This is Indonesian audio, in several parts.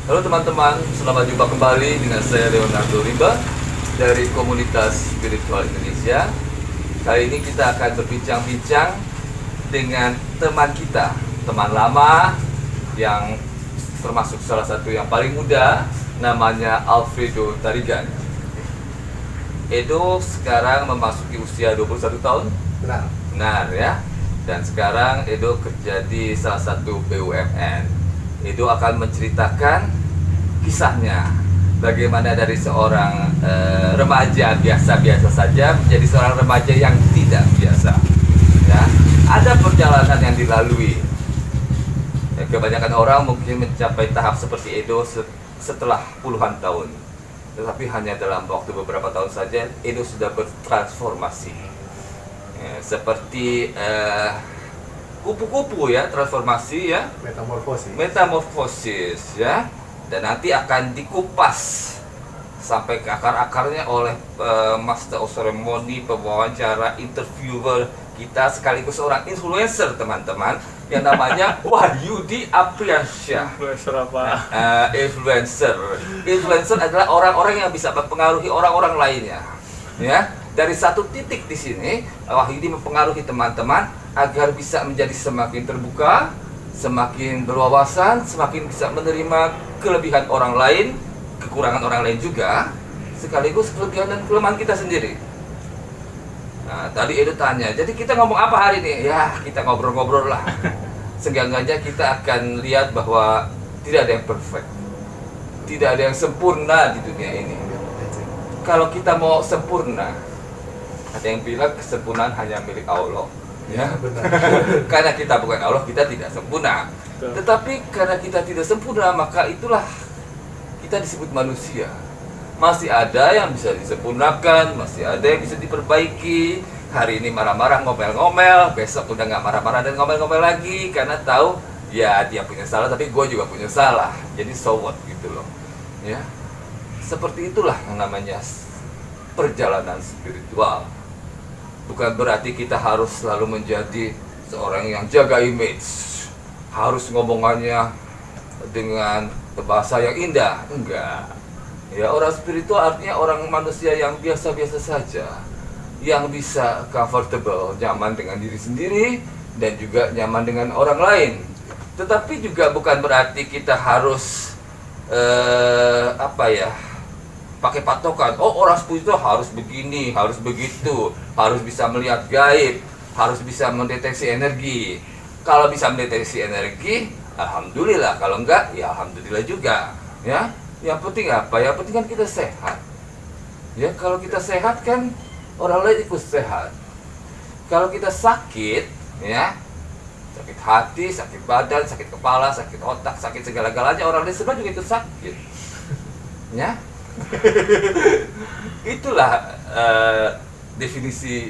Halo teman-teman, selamat jumpa kembali dengan saya Leonardo Rimba dari Komunitas Spiritual Indonesia. Kali ini kita akan berbincang-bincang dengan teman kita, teman lama yang termasuk salah satu yang paling muda, namanya Alfredo Tarigan. Edo sekarang memasuki usia 21 tahun. Benar ya. Dan sekarang Edo kerja di salah satu BUMN. Edo akan menceritakan kisahnya, bagaimana dari seorang remaja biasa-biasa saja menjadi seorang remaja yang tidak biasa. Ya, ada perjalanan yang dilalui. Ya, kebanyakan orang mungkin mencapai tahap seperti Edo setelah puluhan tahun, tetapi hanya dalam waktu beberapa tahun saja Edo sudah bertransformasi. Ya, seperti kupu-kupu ya, transformasi ya, metamorfosis ya, dan nanti akan dikupas sampai ke akar-akarnya oleh master of ceremony, pewawancara, interviewer kita sekaligus seorang influencer teman-teman yang namanya Wahyudi Apriansyah. Influencer apa? Influencer adalah orang-orang yang bisa mempengaruhi orang-orang lainnya ya. Dari satu titik di sini, Wahyudi mempengaruhi teman-teman agar bisa menjadi semakin terbuka, semakin berwawasan, semakin bisa menerima kelebihan orang lain, kekurangan orang lain juga, sekaligus kelebihan dan kelemahan kita sendiri. Nah, tadi Edo tanya, jadi kita ngomong apa hari ini? Ya, kita ngobrol-ngobrol lah. Seenggaknya kita akan lihat bahwa tidak ada yang perfect, tidak ada yang sempurna di dunia ini. Kalau kita mau sempurna, ada yang bilang kesempurnaan hanya milik Allah, ya. Benar. Karena kita bukan Allah, kita tidak sempurna. Betul. Tetapi karena kita tidak sempurna, maka itulah kita disebut manusia. Masih ada yang bisa disempurnakan, masih ada yang bisa diperbaiki. Hari ini marah-marah, ngomel-ngomel, besok udah nggak marah-marah dan ngomel-ngomel lagi karena tahu ya dia punya salah, tapi gue juga punya salah. Jadi so what gitu loh, ya. Seperti itulah yang namanya perjalanan spiritual. Bukan berarti kita harus selalu menjadi seorang yang jaga image, harus ngomongannya dengan bahasa yang indah. Enggak. Ya, orang spiritual artinya orang manusia yang biasa-biasa saja, yang bisa comfortable, nyaman dengan diri sendiri dan juga nyaman dengan orang lain. Tetapi juga bukan berarti kita harus pakai patokan, oh orang spiritual harus begini, harus begitu, harus bisa melihat gaib, harus bisa mendeteksi energi. Kalau bisa mendeteksi energi, alhamdulillah. Kalau enggak, ya alhamdulillah juga. Ya, yang penting apa? Yang penting kan kita sehat. Ya, kalau kita sehat kan orang lain ikut sehat. Kalau kita sakit, ya, sakit hati, sakit badan, sakit kepala, sakit otak, sakit segala-galanya, orang lain sebenarnya juga ikut sakit. Ya. Itulah definisi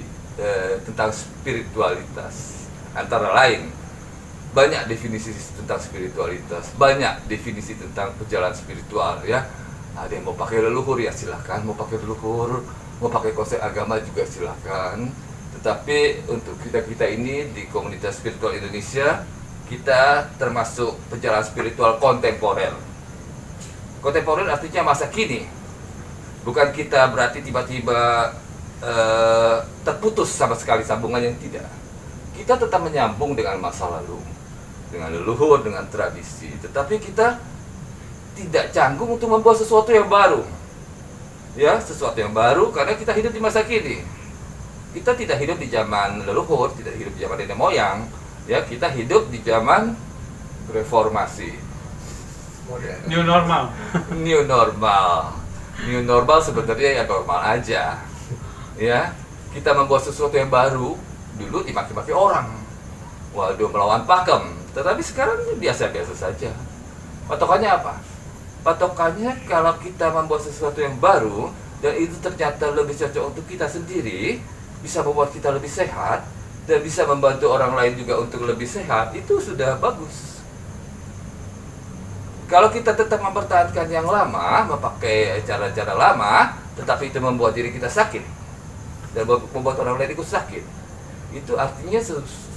tentang spiritualitas. Antara lain, banyak definisi tentang spiritualitas, banyak definisi tentang perjalanan spiritual ya. Ada yang mau pakai leluhur ya silakan, mau pakai leluhur, mau pakai konsep agama juga silakan. Tetapi untuk kita ini di Komunitas Spiritual Indonesia, kita termasuk perjalanan spiritual kontemporer. Kontemporer artinya masa kini. Bukan kita berarti tiba-tiba terputus sama sekali sambungannya, tidak. Kita tetap menyambung dengan masa lalu, dengan leluhur, dengan tradisi. Tetapi kita tidak canggung untuk membuat sesuatu yang baru. Ya, sesuatu yang baru karena kita hidup di masa kini. Kita tidak hidup di zaman leluhur, tidak hidup di zaman nenek moyang. Ya, kita hidup di zaman reformasi. New normal. New normal. New normal sebenarnya ya normal aja. Ya, kita membuat sesuatu yang baru, dulu dimaki-maki orang. Waduh, melawan pakem. Tetapi sekarang biasa-biasa saja. Patokannya apa? Patokannya kalau kita membuat sesuatu yang baru dan itu ternyata lebih cocok untuk kita sendiri, bisa membuat kita lebih sehat dan bisa membantu orang lain juga untuk lebih sehat, itu sudah bagus. Kalau kita tetap mempertahankan yang lama, memakai cara-cara lama, tetapi itu membuat diri kita sakit dan membuat orang lain ikut sakit, itu artinya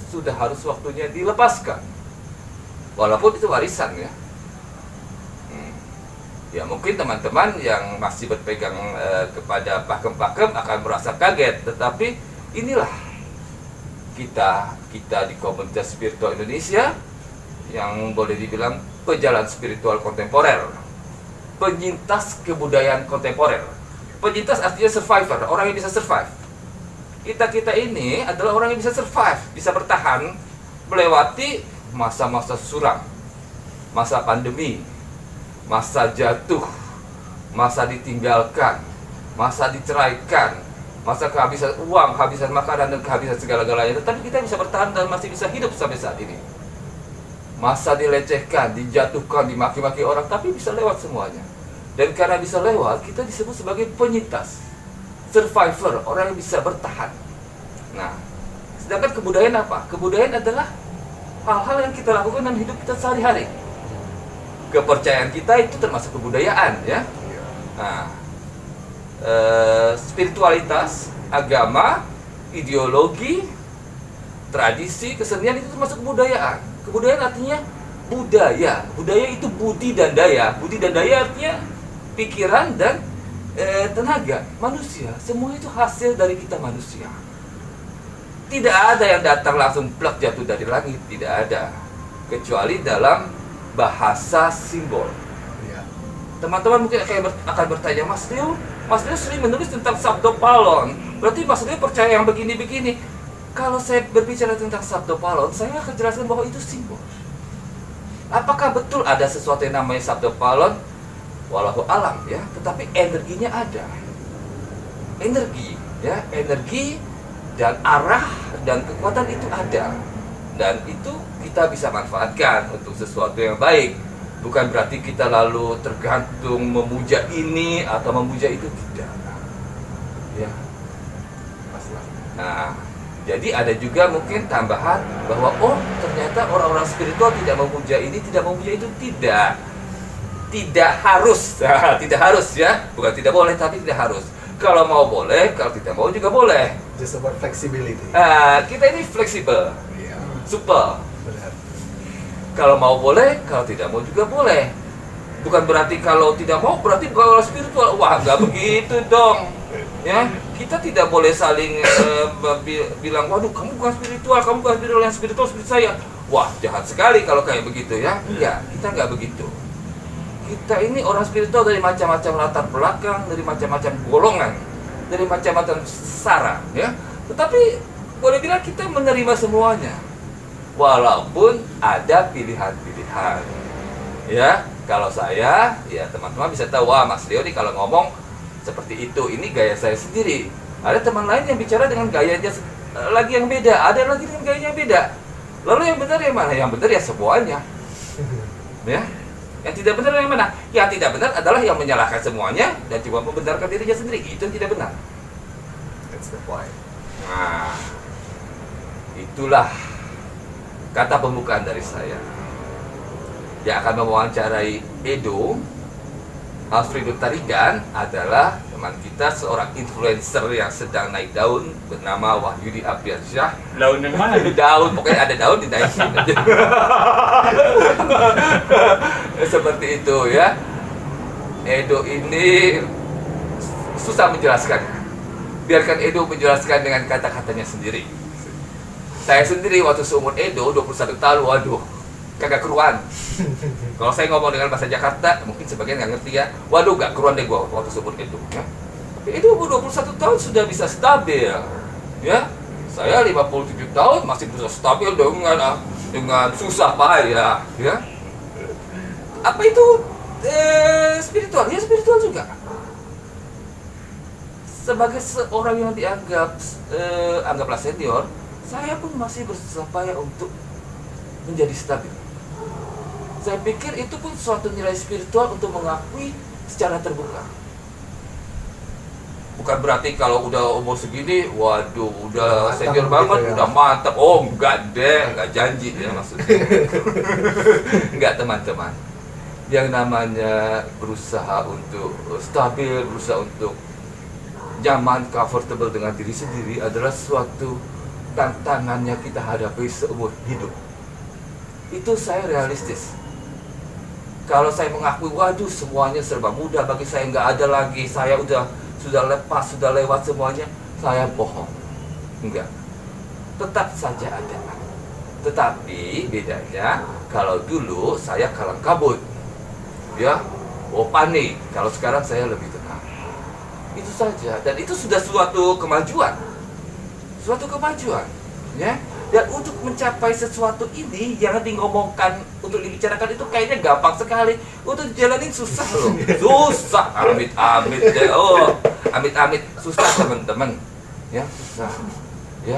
sudah harus waktunya dilepaskan. Walaupun itu warisan ya. Ya mungkin teman-teman yang masih berpegang kepada pakem-pakem akan merasa kaget, tetapi inilah kita di komunitas spiritual Indonesia yang boleh dibilang pejalan spiritual kontemporer, penyintas kebudayaan kontemporer. Penyintas artinya survivor, orang yang bisa survive. Kita ini adalah orang yang bisa survive, bisa bertahan melewati masa-masa suram, masa pandemi, masa jatuh, masa ditinggalkan, masa diceraikan, masa kehabisan uang, kehabisan makanan, dan kehabisan segala-galanya. Tetapi kita bisa bertahan dan masih bisa hidup sampai saat ini. Masa dilecehkan, dijatuhkan, dimaki-maki orang, tapi bisa lewat semuanya. Dan karena bisa lewat, kita disebut sebagai penyintas, survivor, orang yang bisa bertahan. Nah, sedangkan kebudayaan apa? Kebudayaan adalah hal-hal yang kita lakukan dalam hidup kita sehari-hari. Kepercayaan kita itu termasuk kebudayaan, ya. Nah, spiritualitas, agama, ideologi, tradisi, kesenian itu termasuk kebudayaan. Kebudayaan artinya budaya. Budaya itu budi dan daya. Budi dan daya artinya pikiran dan tenaga manusia. Semua itu hasil dari kita manusia. Tidak ada yang datang langsung plak jatuh dari langit, tidak ada. Kecuali dalam bahasa simbol. Teman-teman mungkin akan bertanya, Mas Leo sering menulis tentang Sabdo Palon. Berarti Mas Leo percaya yang begini-begini. Kalau saya berbicara tentang Sabdo Palon, saya akan jelaskan bahwa itu simbol. Apakah betul ada sesuatu yang namanya Sabdo Palon? Walau alam, ya. Tetapi energinya ada. Energi, ya, energi dan arah dan kekuatan itu ada. Dan itu kita bisa manfaatkan untuk sesuatu yang baik. Bukan berarti kita lalu tergantung memuja ini atau memuja itu, tidak. Ya. Nah, jadi ada juga mungkin tambahan bahwa ternyata orang-orang spiritual tidak memuja ini, tidak memuja itu, tidak. Tidak harus. Tidak harus, ya. Bukan tidak boleh, tapi tidak harus. Kalau mau boleh, kalau tidak mau juga boleh. Just about flexibility. Kita ini fleksibel. Yeah. Super. Benar. Kalau mau boleh, kalau tidak mau juga boleh. Bukan berarti kalau tidak mau berarti bukan orang spiritual. Wah, nggak begitu dong. Ya, kita tidak boleh saling bilang, waduh, kamu bukan spiritual, kamu bukan spiritual, yang spiritual seperti saya. Wah, jahat sekali kalau kayak begitu, ya. Enggak, kita nggak begitu. Kita ini orang spiritual dari macam-macam latar belakang, dari macam-macam golongan, dari macam-macam sara, ya. Tetapi boleh bilang kita menerima semuanya. Walaupun ada pilihan-pilihan. Ya, kalau saya, ya teman-teman bisa tahu, wah Mas Leo nih kalau ngomong seperti itu, ini gaya saya sendiri. Ada teman lain yang bicara dengan gayanya lagi yang beda, ada lagi dengan gayanya yang beda. Lalu yang benar yang mana? Yang benar ya semuanya. Ya. Yang tidak benar yang mana? Yang tidak benar adalah yang menyalahkan semuanya dan cuma membenarkan dirinya sendiri. Itu yang tidak benar. That's the point. Nah, itulah kata pembukaan dari saya. Yang akan mewawancarai Edo, Alfredo Tarigan adalah teman kita, seorang influencer yang sedang naik daun bernama Wahyudi Apriansyah. Daun yang mana? Daun, pokoknya ada daun dinaikin aja. Seperti itu, ya. Edo ini susah menjelaskan. Biarkan Edo menjelaskan dengan kata-katanya sendiri. Saya sendiri waktu seumur Edo 21 tahun, waduh, kagak keruan. Kalau saya ngomong dengan bahasa Jakarta, mungkin sebagian nggak ngerti, ya. Waduh, gak keruan deh gua waktu seumur Edo, ya. Tapi Edo 21 tahun sudah bisa stabil, ya. Saya 57 tahun masih bisa stabil dengan susah payah, ya. Apa itu spiritual? Ya spiritual juga. Sebagai seorang yang dianggap anggaplah senior, saya pun masih berusaha payah untuk menjadi stabil. Saya pikir itu pun suatu nilai spiritual untuk mengakui secara terbuka. Bukan berarti kalau udah umur segini, waduh, udah mantap senior gitu, banget, ya. udah mantap. Oh, enggak deh, enggak janji ya maksudnya. Enggak, teman-teman. Yang namanya berusaha untuk stabil, berusaha untuk nyaman, comfortable dengan diri sendiri adalah suatu tantangan yang kita hadapi seumur hidup. Itu saya realistis. Kalau saya mengakui, waduh semuanya serba mudah bagi saya, nggak ada lagi, saya sudah lepas, sudah lewat semuanya, saya bohong. Enggak. Tetap saja ada. Tetapi bedanya, kalau dulu saya kalang kabut, ya, panik. Kalau sekarang saya lebih tenang. Itu saja. Dan itu sudah suatu kemajuan. Suatu kemajuan, ya. Dan untuk mencapai sesuatu ini, jangan ngomongkan, untuk dibicarakan itu kayaknya gampang sekali. Untuk dijalanin susah loh. Susah, amit-amit deh. Amit-amit susah teman-teman. Ya, susah. Ya.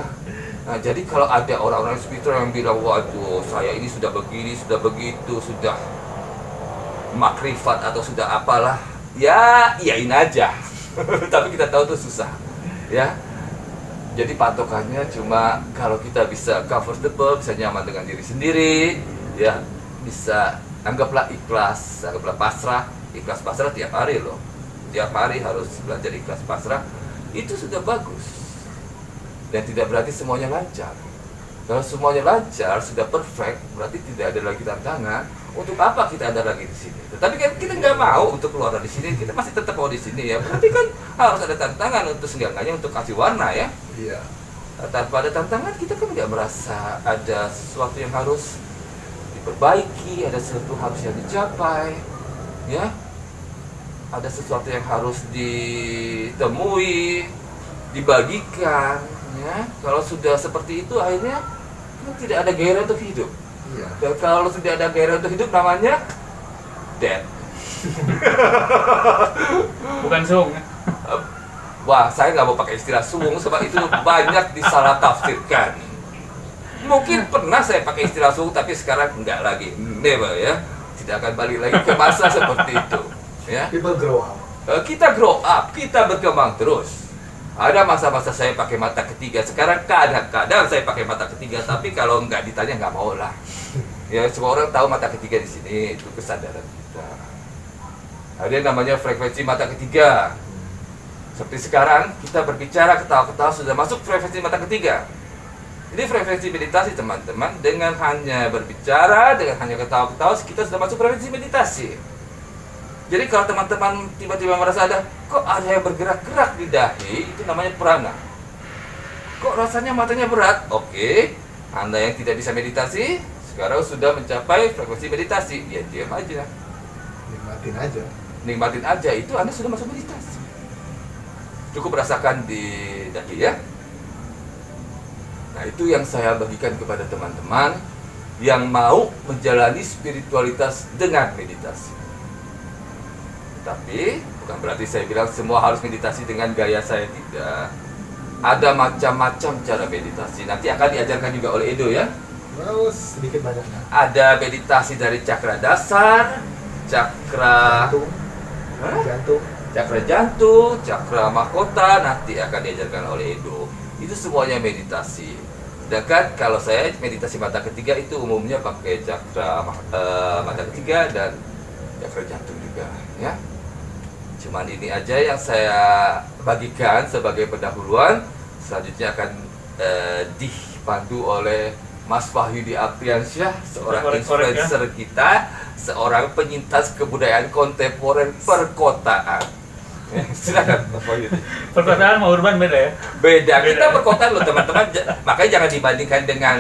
Nah, jadi kalau ada orang-orang spiritual yang bilang, waduh, saya ini sudah begini, sudah begitu, sudah makrifat atau sudah apalah, ya iyain aja. Tapi kita tahu itu susah, ya. Jadi patokannya cuma kalau kita bisa comfortable, bisa nyaman dengan diri sendiri, ya, bisa anggaplah ikhlas, anggaplah pasrah. Ikhlas pasrah tiap hari loh. Tiap hari harus belajar ikhlas pasrah. Itu sudah bagus. Dan tidak berarti semuanya lancar. Kalau semuanya lancar, sudah perfect, berarti tidak ada lagi tantangan. Untuk apa kita ada lagi di sini? Tetapi kan kita nggak mau untuk keluar dari sini, kita masih tetap mau di sini ya. Berarti kan harus ada tantangan untuk seenggaknya untuk kasih warna ya. Iya. Tanpa ada tantangan, kita kan nggak merasa ada sesuatu yang harus diperbaiki, ada sesuatu harus yang dicapai, ya. Ada sesuatu yang harus ditemui, dibagikan. Ya, kalau sudah seperti itu akhirnya kan tidak ada gairah untuk hidup. Iya. Dan kalau sudah ada gairah untuk hidup namanya dead. Bukan sung. Wah, saya nggak mau pakai istilah suung sebab itu banyak disalah tafsirkan. Mungkin pernah saya pakai istilah suung tapi sekarang enggak lagi. Never ya. Tidak akan balik lagi ke masa seperti itu. Ya. People grow up. Kita grow up, kita berkembang terus. Ada masa-masa saya pakai mata ketiga, sekarang kadang-kadang saya pakai mata ketiga, tapi kalau nggak ditanya nggak mau lah. Ya semua orang tahu mata ketiga di sini, itu kesadaran kita. Ada yang namanya frekuensi mata ketiga. Seperti sekarang kita berbicara ketawa-ketawa sudah masuk frekuensi mata ketiga. Ini frekuensi meditasi teman-teman, dengan hanya berbicara, dengan hanya ketawa-ketawa kita sudah masuk frekuensi meditasi. Jadi kalau teman-teman tiba-tiba merasa ada, kok ada yang bergerak-gerak di dahi, itu namanya prana. Kok rasanya matanya berat? Oke, Anda yang tidak bisa meditasi, sekarang sudah mencapai frekuensi meditasi. Ya diam aja. Nikmatin aja. Nikmatin aja, itu Anda sudah masuk meditasi. Cukup rasakan di dahi ya. Nah itu yang saya bagikan kepada teman-teman yang mau menjalani spiritualitas dengan meditasi. Tapi bukan berarti saya bilang semua harus meditasi dengan gaya saya, tidak. Ada macam-macam cara meditasi. Nanti akan diajarkan juga oleh Edo ya. Terus sedikit banyaknya. Ada meditasi dari cakra dasar, cakra Jantung. cakra jantung, cakra mahkota, nanti akan diajarkan oleh Edo. Itu semuanya meditasi. Sedangkan kalau saya meditasi mata ketiga itu umumnya pakai cakra mata ketiga dan cakra jantung juga ya. Cuman ini aja yang saya bagikan sebagai pendahuluan. Selanjutnya akan dipandu oleh Mas Wahyudi Apriansyah, seorang influencer kita, seorang penyintas kebudayaan kontemporer perkotaan. Silakan Mas Wahyudi. Perkotaan sama urban beda ya? Beda. Kita perkotaan loh teman-teman. Makanya jangan dibandingkan dengan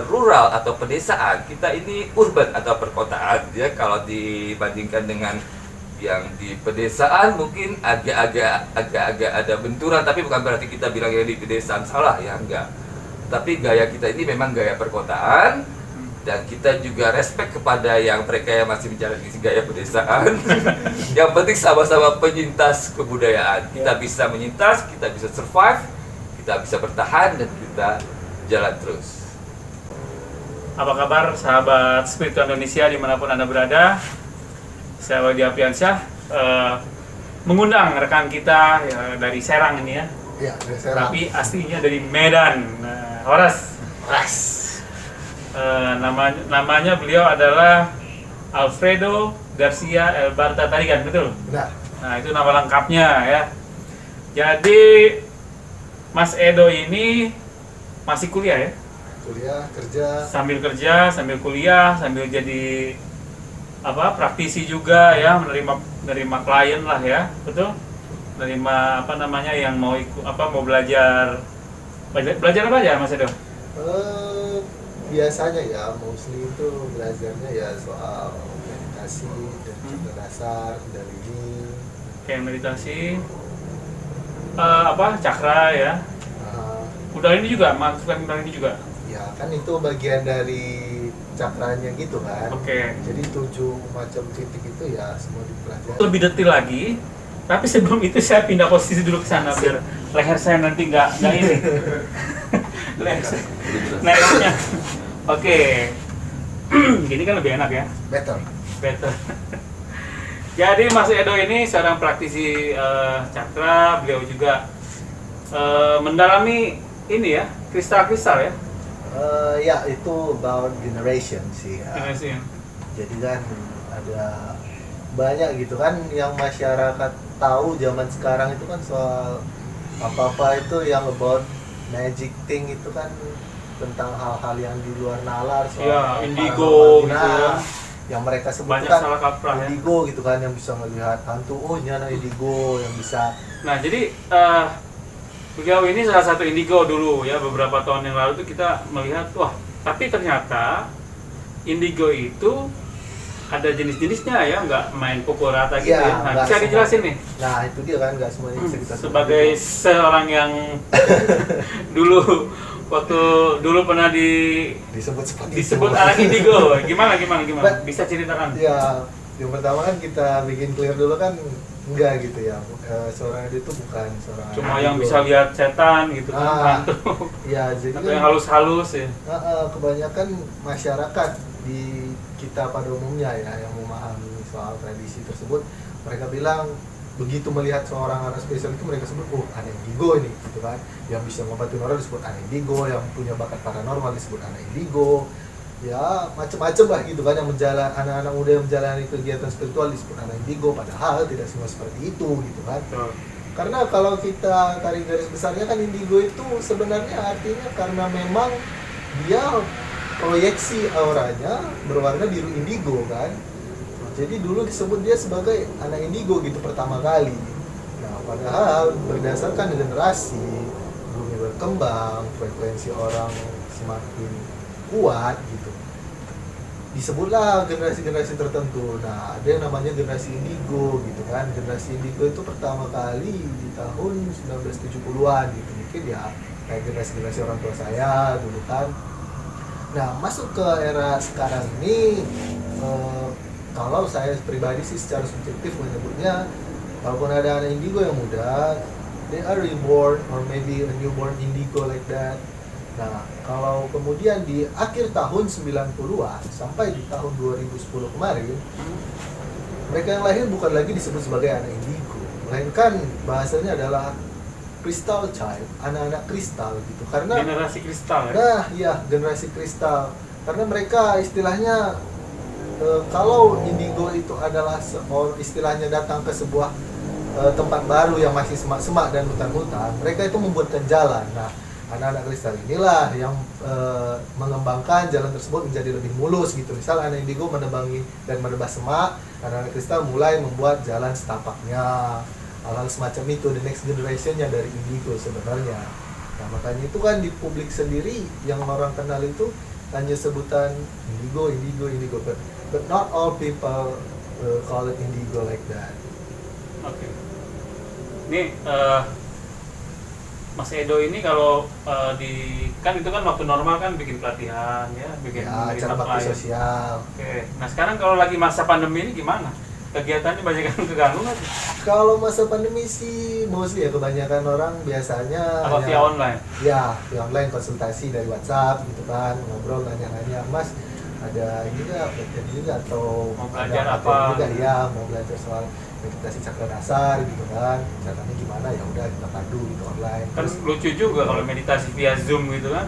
rural atau pedesaan. Kita ini urban atau perkotaan ya. Kalau dibandingkan dengan yang di pedesaan mungkin agak-agak ada benturan, tapi bukan berarti kita bilang yang di pedesaan salah ya, enggak. Tapi gaya kita ini memang gaya perkotaan, dan kita juga respect kepada yang mereka yang masih menjalani gaya pedesaan. Yang penting sama-sama penyintas kebudayaan. Kita bisa menyintas, kita bisa survive, kita bisa bertahan, dan kita jalan terus. Apa kabar sahabat spiritual Indonesia dimanapun Anda berada? Saya Wahyudi Apriansyah mengundang rekan kita ya, dari Serang ini ya. Iya, dari Serang. Tapi aslinya dari Medan. Horas. Namanya beliau adalah Alfredo Garcia Elbarta Tarigan, betul? Benar. Nah, itu nama lengkapnya ya. Jadi Mas Edo ini masih kuliah ya? Kuliah, kerja. Sambil kerja, sambil kuliah, sambil jadi praktisi juga ya, menerima klien lah ya, betul? Menerima apa namanya yang mau ikut mau belajar apa aja Mas Edo? Biasanya ya mostly itu belajarnya ya soal meditasi dan cakra dasar dari ini. Kayak meditasi, cakra ya. Nah, Kundalini juga, masukkan kundalini juga. ya kan itu bagian dari cakranya gitu kan. Oke. Jadi 7 macam titik itu ya semua dipelajari. Lebih detail lagi, tapi sebelum itu saya pindah posisi dulu ke sana biar leher saya nanti nggak ini. Leher saya nengoknya. Oke. Gini kan lebih enak ya. Better. Better. Jadi Mas Edo ini seorang praktisi cakra, beliau juga mendalami ini ya, kristal-kristal ya. Ya itu about generation sih ya. Generasi ya. Jadi kan ada banyak gitu kan yang masyarakat tahu zaman sekarang itu kan soal apa-apa itu yang about magic thing itu kan tentang hal-hal yang di luar nalar soal Ya, indigo gitu ya. yang mereka Banyak sebutkan salah kaprah ya. indigo gitu kan yang bisa melihat hantu, oh nyana indigo yang bisa Nah, jadi beliau ini salah satu indigo dulu ya, beberapa tahun yang lalu tuh kita melihat, wah, tapi ternyata indigo itu ada jenis-jenisnya ya, nggak main pukul rata gitu Ya, ya. Nah, nggak bisa semua. dijelasin nih, nah itu dia kan nggak semuanya bisa kita sebut sebagai indigo. seorang yang dulu pernah Disebut seperti disebut itu. anak indigo, gimana? Bisa ceritakan? Ya, yang pertama kan kita bikin clear dulu kan enggak gitu ya. Seorang itu bukan seorang Cuma indigo. yang bisa lihat setan gitu kan, hantu, Ya, jadi atau yang halus-halus ya. kebanyakan masyarakat di kita pada umumnya ya yang memahami soal tradisi tersebut, mereka bilang begitu melihat seorang anak spesial itu mereka sebut anak indigo ini gitu kan, yang bisa ngobatin orang disebut anak indigo, yang punya bakat paranormal disebut anak indigo, ya macam-macam lah gitu kan, yang anak-anak muda yang menjalani kegiatan spiritual disebut anak indigo, padahal tidak semua seperti itu gitu kan. Karena kalau kita tarik garis besarnya kan indigo itu sebenarnya artinya karena memang dia proyeksi auranya berwarna biru indigo kan. Jadi dulu disebut dia sebagai anak indigo gitu pertama kali. Nah, padahal berdasarkan generasi bumi berkembang, frekuensi orang semakin kuat gitu, disebutlah generasi-generasi tertentu. Nah, ada yang namanya generasi indigo gitu kan. Generasi indigo itu pertama kali di tahun 1970-an gitu. Mungkin ya kayak generasi-generasi orang tua saya dulu kan. Nah, masuk ke era sekarang ini, kalau saya pribadi sih secara subjektif menyebutnya, walaupun ada anak indigo yang muda, they are reborn or maybe a newborn indigo like that. Nah, kalau kemudian di akhir tahun 90-an sampai di tahun 2010 kemarin, mereka yang lahir bukan lagi disebut sebagai anak indigo, melainkan bahasanya adalah crystal child, anak-anak kristal gitu. Karena Generasi kristal ya. nah, ya generasi kristal. Karena mereka istilahnya kalau indigo itu adalah istilahnya datang ke sebuah tempat baru yang masih semak-semak dan hutan-hutan, mereka itu membuatkan jalan. Nah, anak-anak kristal inilah yang mengembangkan jalan tersebut menjadi lebih mulus gitu. Misal anak indigo menebangi dan menebas semak, anak-anak kristal mulai membuat jalan setapaknya. Hal-hal semacam itu, the next generation-nya dari indigo sebenarnya. Nah, makanya itu kan di publik sendiri yang orang kenal itu hanya sebutan indigo, but not all people call it indigo like that. Oke. Ini Mas Edo ini kalau kan itu kan waktu normal kan bikin pelatihan ya, bikin Ya, menerima cara bakti klien. sosial. Oke. Nah, sekarang kalau lagi masa pandemi ini gimana? Kegiatannya banyak yang keganggu nggak? Kalau masa pandemi sih mostly ya kebanyakan orang biasanya Apa via online? Ya, via online konsultasi dari WhatsApp gitu kan, ngobrol nanya-nanya, Mas ada ini nggak, pelatihan ini nggak, atau Mau ada belajar materi apa? juga, ya mau belajar soal meditasi cakra dasar gitu kan, caranya gimana, ya udah kita pandu gitu online. Kan Terus lucu juga kalau meditasi via Zoom gitu kan.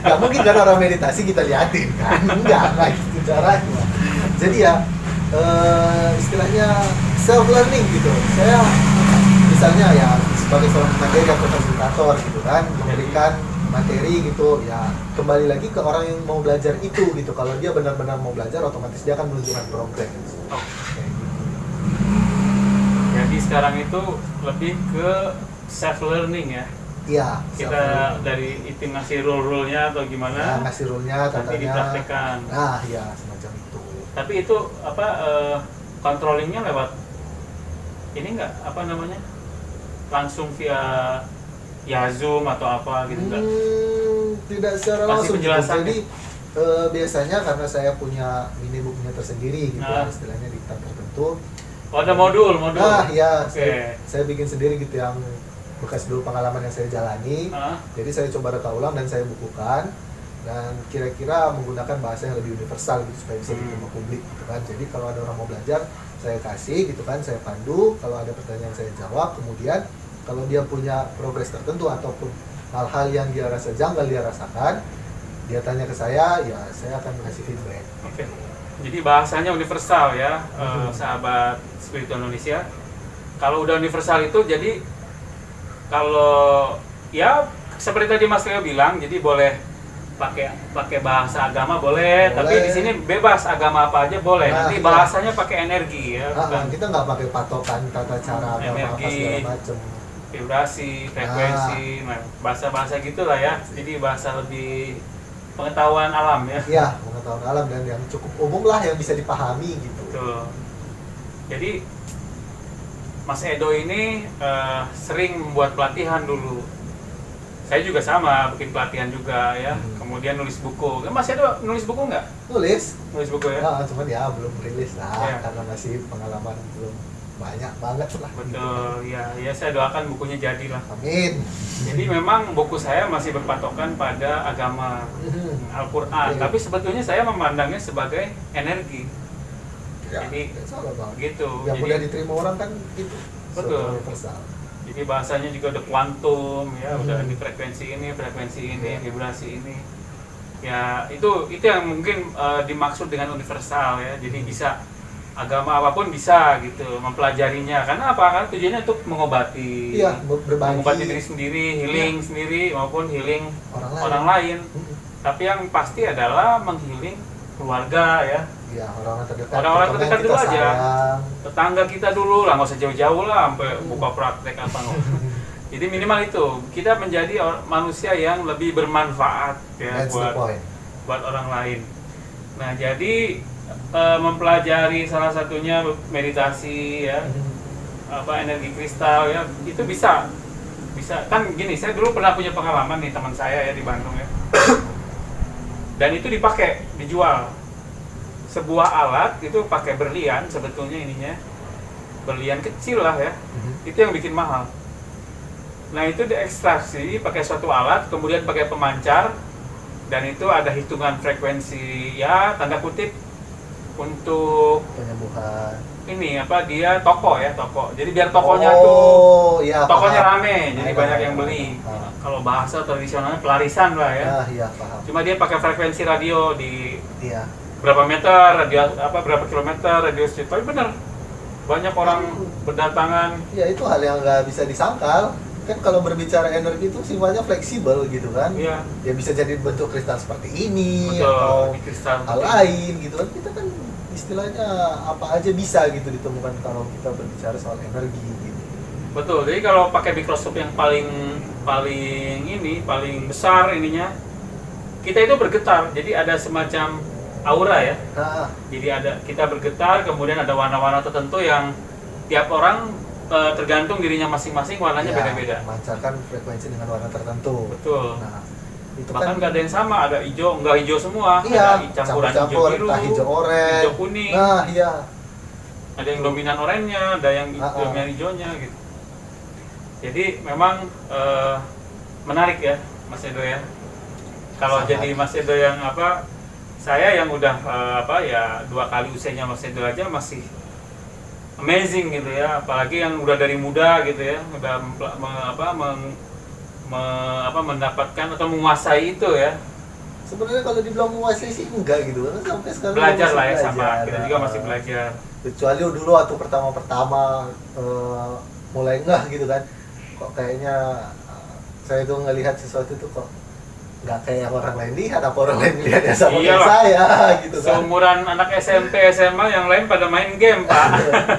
nggak mungkin kan orang meditasi kita liatin kan, enggak gitu caranya. Jadi ya istilahnya self learning gitu. Saya misalnya ya sebagai seorang materi atau fasilitator gitu kan, memberikan materi gitu, ya kembali lagi ke orang yang mau belajar itu gitu. Kalau dia benar-benar mau belajar, otomatis dia akan menunjukkan progres. Oh. Kayak gitu. Jadi sekarang itu lebih ke self learning ya. Iya. Kita dari itu ngasih rule-nya atau ya, gimana, ngasih rule-nya, nanti tatanya. dipraktekkan. Nah, ya semacam itu. Tapi itu apa controllingnya lewat ini enggak apa namanya? Langsung via ya Zoom atau apa gitu enggak? Tidak secara Kasih langsung. penjelasan Jadi biasanya karena saya punya minibooknya tersendiri gitu, Nah. istilahnya di tab tertentu. Oh, ada modul. Nah, ya, Oke. saya bikin sendiri gitu yang bekas dulu pengalaman yang saya jalani. Jadi saya coba reka ulang dan saya bukukan, dan kira-kira menggunakan bahasa yang lebih universal gitu supaya bisa diterima publik gitu kan. Jadi kalau ada orang mau belajar, saya kasih gitu kan, saya pandu. Kalau ada pertanyaan saya jawab. Kemudian kalau dia punya progres tertentu ataupun hal-hal yang dia rasa janggal dia rasakan, dia tanya ke saya, ya saya akan kasih feedback. Oke. Jadi bahasanya universal ya, sahabat spiritual Indonesia. Kalau udah universal itu jadi kalau ya seperti tadi Mas Leo bilang, jadi boleh pakai bahasa agama boleh, tapi di sini bebas agama apa aja boleh. Nah, Nanti iya. bahasanya pakai energi ya, Kita nggak pakai patokan tata cara agama apa Energi. segala macem. vibrasi, frekuensi, nah, bahasa-bahasa gitulah ya. Jadi bahasa lebih pengetahuan alam ya. Ya, pengetahuan alam dan yang cukup umum lah yang bisa dipahami gitu. Betul. Jadi Mas Edo ini sering membuat pelatihan dulu. Saya juga sama, bikin pelatihan juga ya. Kemudian nulis buku. Mas Edo nulis buku nggak? Nulis, Nulis buku ya? cuman ya belum rilis lah Ya. karena masih pengalaman belum banyak banget lah. Betul, ya. Ya saya doakan bukunya jadilah. Amin. Jadi memang buku saya masih berpatokan pada agama Al-Quran. Iya. Tapi sebetulnya saya memandangnya sebagai energi. Ya, Jadi, that's all about. Gitu. Yang Jadi- mudah diterima orang kan gitu. Betul. Suatu universal. Jadi bahasanya juga udah kuantum ya, udah di frekuensi ini, Iya. vibrasi ini. Ya itu yang mungkin dimaksud dengan universal ya. Jadi bisa agama apapun bisa gitu mempelajarinya. Karena apa? Kan tujuannya untuk mengobati. Iya, berbagi. Mengobati diri sendiri, healing sendiri maupun healing Orang lain. orang lain. Tapi yang pasti adalah menghealing keluarga ya. Iya, orang-orang terdekat. Orang-orang terutama terdekat yang dulu kita aja. sayang. Tetangga kita dulu lah, nggak usah jauh-jauh lah sampai buka praktek apa nggak. Jadi minimal itu kita menjadi manusia yang lebih bermanfaat ya That's the point. buat orang lain. Nah jadi mempelajari salah satunya meditasi ya, apa energi kristal ya, itu bisa kan gini. Saya dulu pernah punya pengalaman nih, teman saya ya di Bandung ya, dan itu dijual. Sebuah alat itu pakai berlian, sebetulnya ininya berlian kecil lah ya, itu yang bikin mahal. Nah itu diekstraksi pakai suatu alat, kemudian pakai pemancar, dan itu ada hitungan frekuensi ya tanda kutip untuk Penyembuhan. ini apa dia toko. Jadi biar tokonya tuh iya, tokonya paham. rame, jadi banyak yang beli. Paham. Kalau bahasa tradisionalnya pelarisan lah ya. Iya, paham. Cuma dia pakai frekuensi radio di Iya. berapa meter radius berapa kilometer radiusnya, tapi benar banyak orang berdatangan. Ya itu hal yang nggak bisa disangkal. Kan kalau berbicara energi itu sifatnya fleksibel gitu kan. Iya, Ya bisa jadi bentuk kristal seperti ini betul, atau di kristal hal lain gitu kan. Kita kan istilahnya apa aja bisa gitu ditemukan kalau kita berbicara soal energi gitu. betul. Jadi kalau pakai mikroskop yang paling besar ininya, kita itu bergetar, jadi ada semacam aura ya. Nah, Jadi kita bergetar, kemudian ada warna-warna tertentu yang tiap orang tergantung dirinya masing-masing, warnanya ya, beda-beda. memancarkan frekuensi dengan warna tertentu. Betul. Nah, itu Bahkan kan nggak ada yang sama, ada hijau, nggak hijau semua, iya, ada campuran hijau campur-campur biru, entah hijau oranye, hijau kuning, Nah, iya. ada yang dominan oranye, ada yang dominan hijaunya gitu. Jadi memang menarik ya Mas Edo ya. Kalau Sangat. jadi Mas Edo yang saya yang udah 2 kali usianya Mas Edo aja masih amazing gitu ya, apalagi yang udah dari muda gitu ya, udah mendapatkan atau menguasai itu ya. Sebenarnya kalau dibilang menguasai sih enggak gitu kan, sampai sekarang Belajar masih lah ya, belajar. sama kita juga masih belajar. Kecuali dulu waktu pertama mulai ngeh gitu kan, kok kayaknya saya tuh ngelihat sesuatu tuh kok nggak kayak orang lain lihat, apa orang lain lihatnya sama kayak Iyalah. saya gitu kan. Seumuran anak SMP, SMA yang lain pada main game, Pak.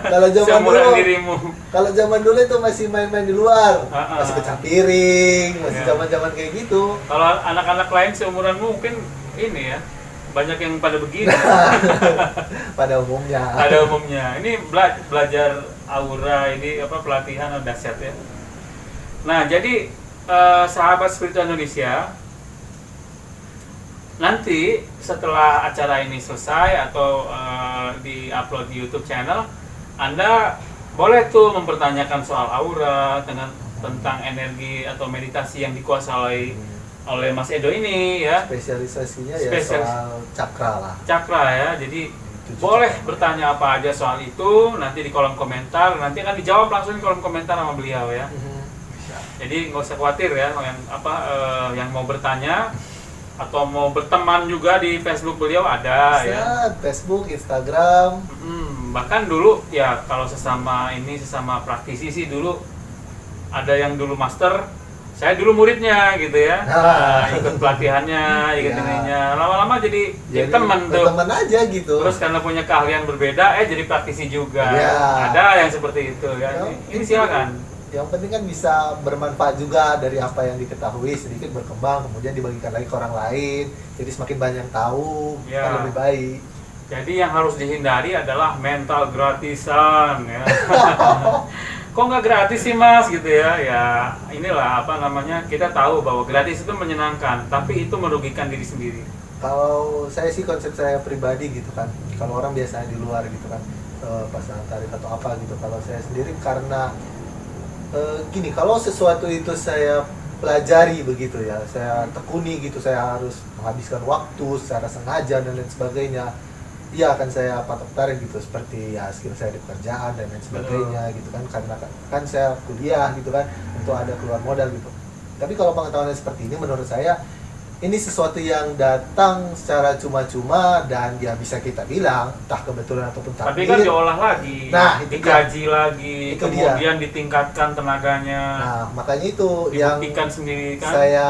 Kalau zaman Seumuran dulu, dirimu. kalau zaman dulu itu masih main-main di luar, Ah, ah. masih pecah piring, masih Iya. zaman-zaman kayak gitu. Kalau anak-anak lain seumuranmu mungkin ini ya, banyak yang pada begini. Pada umumnya. Pada umumnya. Ini belajar aura, ini apa pelatihan dahsyat ya. Nah, jadi sahabat spiritual Indonesia, nanti setelah acara ini selesai atau di-upload di YouTube channel, Anda boleh tuh mempertanyakan soal aura tentang energi atau meditasi yang dikuasai oleh Mas Edo ini ya. Spesialisasinya ya Spesialis- soal cakra lah. Cakra ya. Jadi Tujuh boleh cakra. bertanya apa aja soal itu nanti di kolom komentar, nanti akan dijawab langsung di kolom komentar sama beliau ya. Bisa. Jadi nggak usah khawatir ya yang mau bertanya atau mau berteman juga di Facebook beliau ada ya. Bisa, Facebook, Instagram. Bahkan dulu ya kalau sesama praktisi sih dulu ada yang dulu master, saya dulu muridnya gitu ya. Ikut pelatihannya, ikut Ya. ininya. Lama-lama jadi teman tuh. teman aja gitu. Terus karena punya keahlian berbeda, jadi praktisi juga. Ya. Ada yang seperti itu ya. Ya, Ini silakan. Yang penting kan bisa bermanfaat juga dari apa yang diketahui, sedikit berkembang, kemudian dibagikan lagi ke orang lain. Jadi semakin banyak tahu, Ya. kan lebih baik. Jadi yang harus dihindari adalah mental gratisan ya. Kok nggak gratis sih Mas gitu ya? Ya inilah apa namanya, kita tahu bahwa gratis itu menyenangkan, tapi itu merugikan diri sendiri. Kalau saya sih konsep saya pribadi gitu kan, kalau orang biasanya di luar gitu kan, pasangan tarif atau apa gitu. Kalau saya sendiri karena gini, kalau sesuatu itu saya pelajari begitu ya, saya tekuni gitu, saya harus menghabiskan waktu secara sengaja dan lain sebagainya. Iya akan saya patok tarik gitu, seperti ya skill saya di pekerjaan dan lain sebagainya gitu kan, karena kan saya kuliah gitu kan, untuk ada keluar modal gitu. Tapi kalau pengetahuan seperti ini menurut saya ini sesuatu yang datang secara cuma-cuma dan ya bisa kita bilang entah kebetulan ataupun Tapi takdir. kan diolah lagi, Nah, itu dikaji lagi, Itu kemudian ditingkatkan tenaganya, Nah, makanya itu yang dibuktikan sendiri kan. saya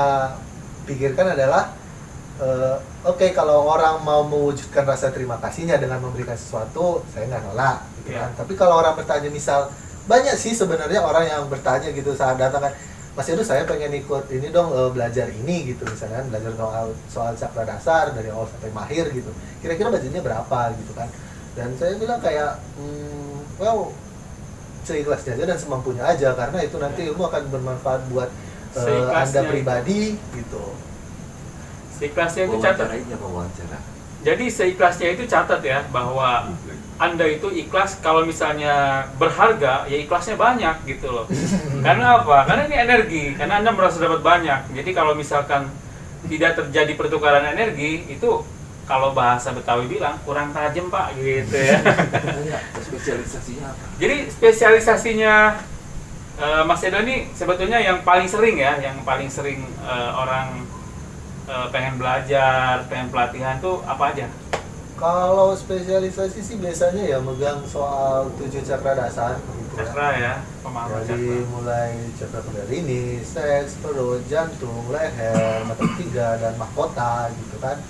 pikirkan adalah oke, kalau orang mau mewujudkan rasa terima kasihnya dengan memberikan sesuatu, saya nggak nolak gitu Iya. kan. Tapi kalau orang bertanya, misal banyak sih sebenarnya orang yang bertanya gitu saat datang kan, Mas Edo saya pengen ikut ini dong, belajar ini gitu misalnya, belajar soal cakra dasar dari awal sampai mahir gitu, kira-kira budgetnya berapa gitu kan. Dan saya bilang kayak well, seikhlasnya aja dan semampunya aja, karena itu nanti ilmu akan bermanfaat buat Anda pribadi gitu. Seikhlasnya itu catat. Wawancara. Jadi seikhlasnya itu catat ya, bahwa Anda itu ikhlas kalau misalnya berharga, ya ikhlasnya banyak gitu loh. Karena apa? Karena ini energi, karena Anda merasa dapat banyak. Jadi kalau misalkan tidak terjadi pertukaran energi, itu kalau bahasa Betawi bilang kurang tajam Pak gitu ya. Spesialisasinya apa? Jadi spesialisasinya Mas Edo ini sebetulnya yang paling sering ya, yang paling sering orang pengen belajar, pengen pelatihan tuh apa aja? Kalau spesialisasi sih biasanya ya megang soal 7 cakra dasar gitu ya. Cakra ya, pemahaman Jadi cakra. mulai cakra kundalini, seks, perut, jantung, leher, mata ketiga, dan mahkota gitu kan.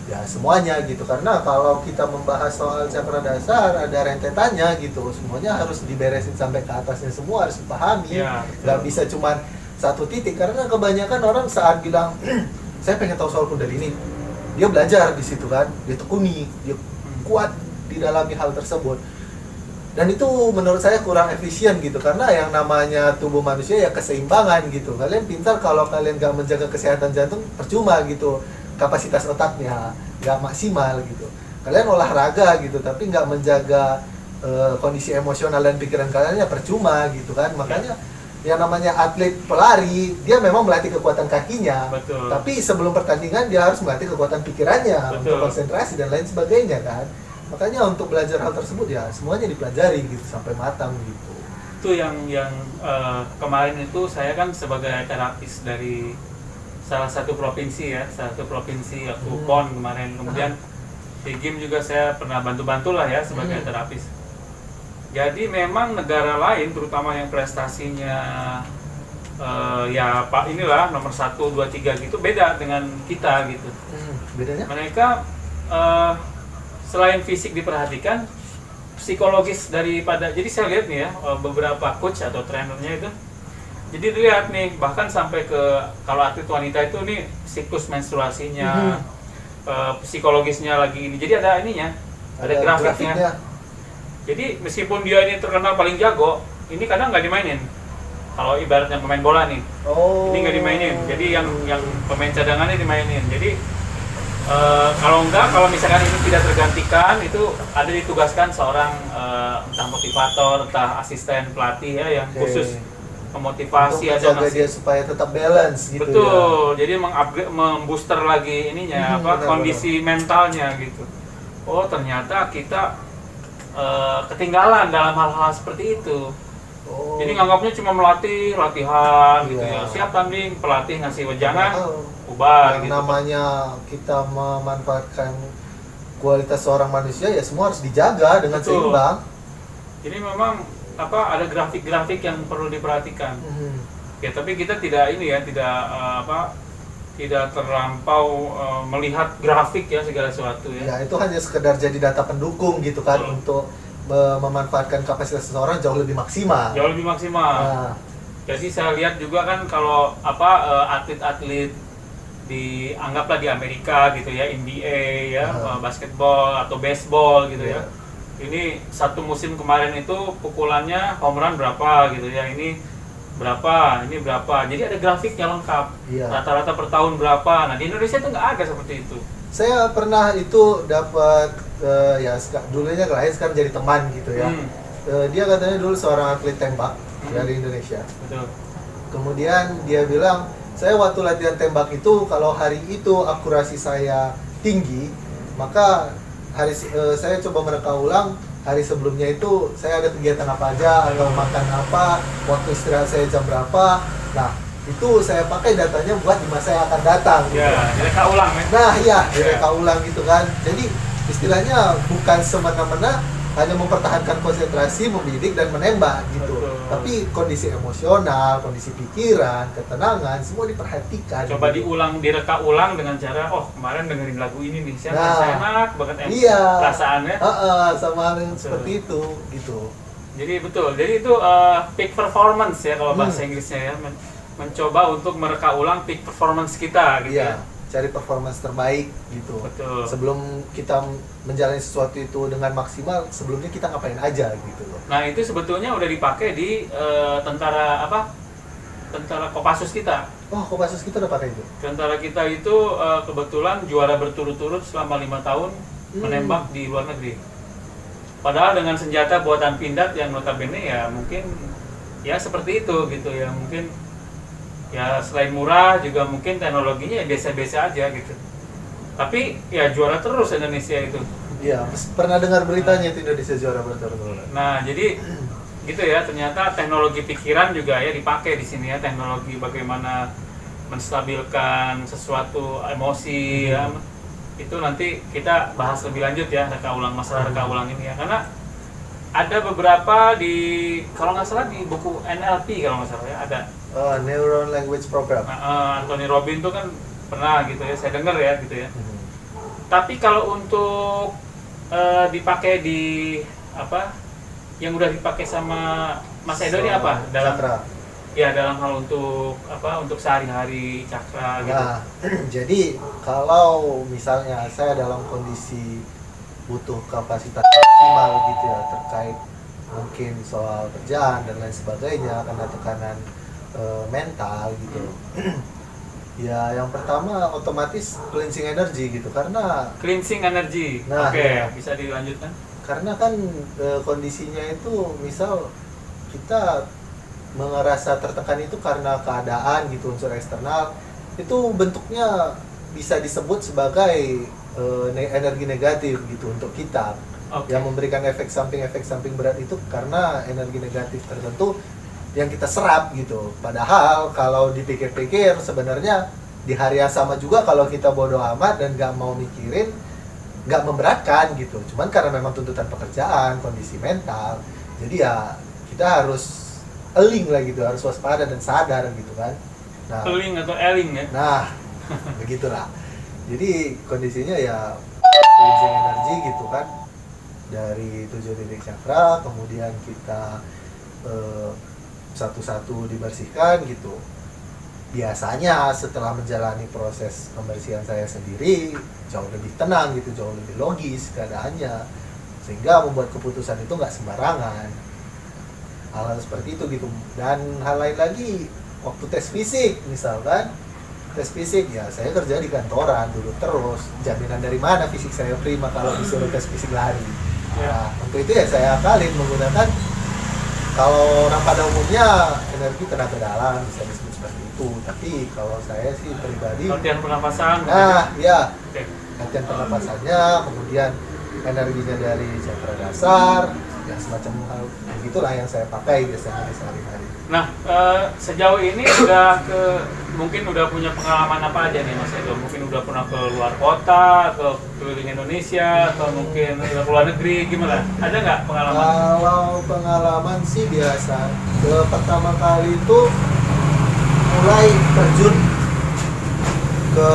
Ya semuanya gitu, karena kalau kita membahas soal cakra dasar ada rentetannya gitu, semuanya harus diberesin sampai ke atasnya, semua harus dipahami. Ya, betul. Nggak bisa cuman satu titik, karena kebanyakan orang saat bilang saya pengen tahu soal kundalini, dia belajar di situ kan, dia tekuni, dia kuat di dalami hal tersebut. Dan itu menurut saya kurang efisien gitu, karena yang namanya tubuh manusia ya keseimbangan gitu. Kalian pintar kalau kalian nggak menjaga kesehatan jantung, percuma gitu, kapasitas otaknya nggak maksimal gitu. Kalian olahraga gitu, tapi nggak menjaga kondisi emosional dan pikiran kalian, ya percuma gitu kan. Makanya yang namanya atlet pelari, dia memang melatih kekuatan kakinya, Betul. tapi sebelum pertandingan dia harus melatih kekuatan pikirannya, Betul. untuk konsentrasi dan lain sebagainya kan. Makanya untuk belajar hal tersebut ya semuanya dipelajari gitu sampai matang gitu. Itu yang kemarin itu saya kan sebagai terapis dari salah satu provinsi ya, salah satu provinsi aku PON kemarin, kemudian di GIM juga saya pernah bantu-bantu lah ya sebagai terapis. Jadi memang negara lain, terutama yang prestasinya ya Pak inilah nomor 1, 2, 3 gitu beda dengan kita gitu. Bedanya? Mereka selain fisik diperhatikan, psikologis daripada, jadi saya lihat nih ya beberapa coach atau trainernya itu, jadi dilihat nih bahkan sampai ke kalau atlet wanita itu nih siklus menstruasinya, psikologisnya lagi ini, jadi ada ininya, ada grafiknya. Jadi meskipun dia ini terkenal paling jago, ini kadang nggak dimainin. Kalau ibaratnya pemain bola nih, ini nggak dimainin. Jadi yang pemain cadangannya dimainin. Jadi kalau misalkan ini tidak tergantikan, itu ada ditugaskan seorang entah motivator, entah asisten pelatih ya yang khusus memotivasi atau dia supaya tetap balance gitu. Betul. Ya. Jadi membooster lagi ininya kondisi mentalnya gitu. Oh ternyata kita ketinggalan dalam hal-hal seperti itu. Jadi nganggapnya cuma latihan gitu ya. Siap tanding, pelatih ngasih wejangan, ubah yang gitu. namanya kita memanfaatkan kualitas seorang manusia ya semua harus dijaga dengan seimbang. Jadi memang ada grafik-grafik yang perlu diperhatikan. Ya tapi kita tidak tidak terlampau melihat grafik ya segala sesuatu ya. Ya itu hanya sekedar jadi data pendukung gitu kan untuk memanfaatkan kapasitas seseorang jauh lebih maksimal. Jauh lebih maksimal. Nah. Jadi saya lihat juga kan kalau atlet-atlet anggaplah di Amerika gitu ya, NBA ya, basketball atau baseball gitu ya. Ini satu musim kemarin itu pukulannya home run berapa gitu ya. Ini berapa. Jadi ada grafiknya lengkap. Rata-rata per tahun berapa. Nah, di Indonesia itu nggak ada seperti itu. Saya pernah itu dapat dulunya lahir sekarang jadi teman gitu ya. Dia katanya dulu seorang atlet tembak dari Indonesia. Betul. Kemudian dia bilang, saya waktu latihan tembak itu kalau hari itu akurasi saya tinggi, maka saya coba mereka ulang hari sebelumnya itu saya ada kegiatan apa aja atau makan apa, waktu istirahat saya jam berapa. Nah, itu saya pakai datanya buat di masa yang akan datang gitu. Ya, direka ulang ya. Nah, iya, direka ulang gitu kan. Jadi istilahnya bukan semena-mena hanya mempertahankan konsentrasi, membidik dan menembak gitu. Betul. Tapi kondisi emosional, kondisi pikiran, ketenangan semua diperhatikan. Coba direka ulang dengan cara kemarin dengerin lagu ini nih, saya enak banget perasaannya. Sama hal yang seperti itu gitu. Jadi betul. Jadi itu peak performance ya kalau bahasa Inggrisnya ya. Mencoba untuk mereka ulang peak performance kita gitu ya. Cari performance terbaik gitu. Betul. Sebelum kita menjalani sesuatu itu dengan maksimal, sebelumnya kita ngapain aja gitu loh. Nah, itu sebetulnya udah dipakai di tentara Kopassus kita. Oh, Kopassus kita udah pakai itu. Tentara kita itu kebetulan juara berturut-turut selama 5 tahun menembak di luar negeri. Padahal dengan senjata buatan Pindad yang notabene ya mungkin ya seperti itu gitu ya, mungkin ya selain murah juga mungkin teknologinya ya biasa-biasa aja gitu. Tapi ya juara terus Indonesia itu. Iya, pernah dengar beritanya itu Indonesia juara berturut-turut. Nah, jadi gitu ya, ternyata teknologi pikiran juga ya dipakai di sini ya, teknologi bagaimana menstabilkan sesuatu emosi ya. Itu nanti kita bahas lebih lanjut ya, masalah reka ulang ini ya. Karena ada beberapa kalau nggak salah di buku NLP kalau nggak salah ya ada. Neural Language Program. Anthony Robbins itu kan pernah gitu ya, saya dengar ya gitu ya. Tapi kalau untuk dipakai di yang udah dipakai sama Mas Edo ini apa? Cakra. Ya dalam hal untuk sehari-hari cakra gitu. Nah, jadi kalau misalnya saya dalam kondisi butuh kapasitas maksimal gitu ya terkait mungkin soal kerjaan dan lain sebagainya karena tekanan mental gitu. Ya yang pertama otomatis cleansing energy gitu karena cleansing energy. Nah, Oke. Bisa dilanjutkan? Karena kan kondisinya itu misal kita merasa tertekan itu karena keadaan gitu unsur eksternal itu bentuknya bisa disebut sebagai energi negatif gitu untuk kita. Yang memberikan efek samping berat itu karena energi negatif tertentu yang kita serap gitu. Padahal kalau dipikir-pikir sebenarnya di hari yang sama juga kalau kita bodoh amat dan nggak mau mikirin nggak memberatkan gitu. Cuman karena memang tuntutan pekerjaan, kondisi mental, jadi ya kita harus eling lah gitu, harus waspada dan sadar gitu kan. Nah, Eling atau eling ya. nah begitulah. Jadi kondisinya ya cleansing energi gitu kan, dari 7 titik cakra, kemudian kita satu-satu dibersihkan gitu. Biasanya setelah menjalani proses pembersihan saya sendiri jauh lebih tenang gitu, jauh lebih logis keadaannya, sehingga membuat keputusan itu nggak sembarangan. Hal-hal seperti itu gitu. Dan hal lain lagi, waktu tes fisik misalkan, tes fisik ya saya kerja di kantoran dulu terus, jaminan dari mana fisik saya prima kalau disuruh tes fisik lari. Nah, untuk itu ya saya akalin menggunakan, kalau orang pada umumnya energi tenaga dalam bisa disebut seperti itu, tapi kalau saya sih pribadi, Latihan pernapasan. nah ya Oke. latihan pernapasannya, kemudian energinya dari cakra dasar, ya semacam hal begitulah yang saya pakai biasanya di sehari-hari. Nah, sejauh ini mungkin udah punya pengalaman apa aja nih Mas Edo? Mungkin udah pernah ke luar kota, ke keliling Indonesia, atau mungkin udah ke luar negeri, gimana? Ada nggak pengalaman? Kalau pengalaman sih biasa, pertama kali itu mulai terjun ke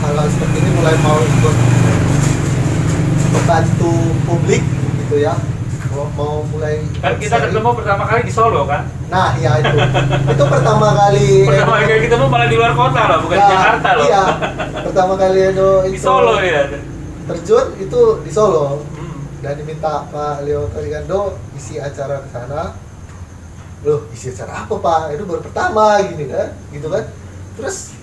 hal-hal seperti ini, mulai mau ikut membantu publik gitu ya, mau mulai Kan kita ketemu pertama kali di Solo kan? nah ya itu pertama kali Pertama kali ketemu malah di luar kota loh, bukan di Nah, Jakarta loh. iya, pertama kali Edo Di itu Solo ya. terjun itu di Solo, Hmm. dan diminta Pak Leo Karigando isi acara ke sana. Loh, isi acara apa Pak? Itu baru pertama gini kan, gitu kan. Terus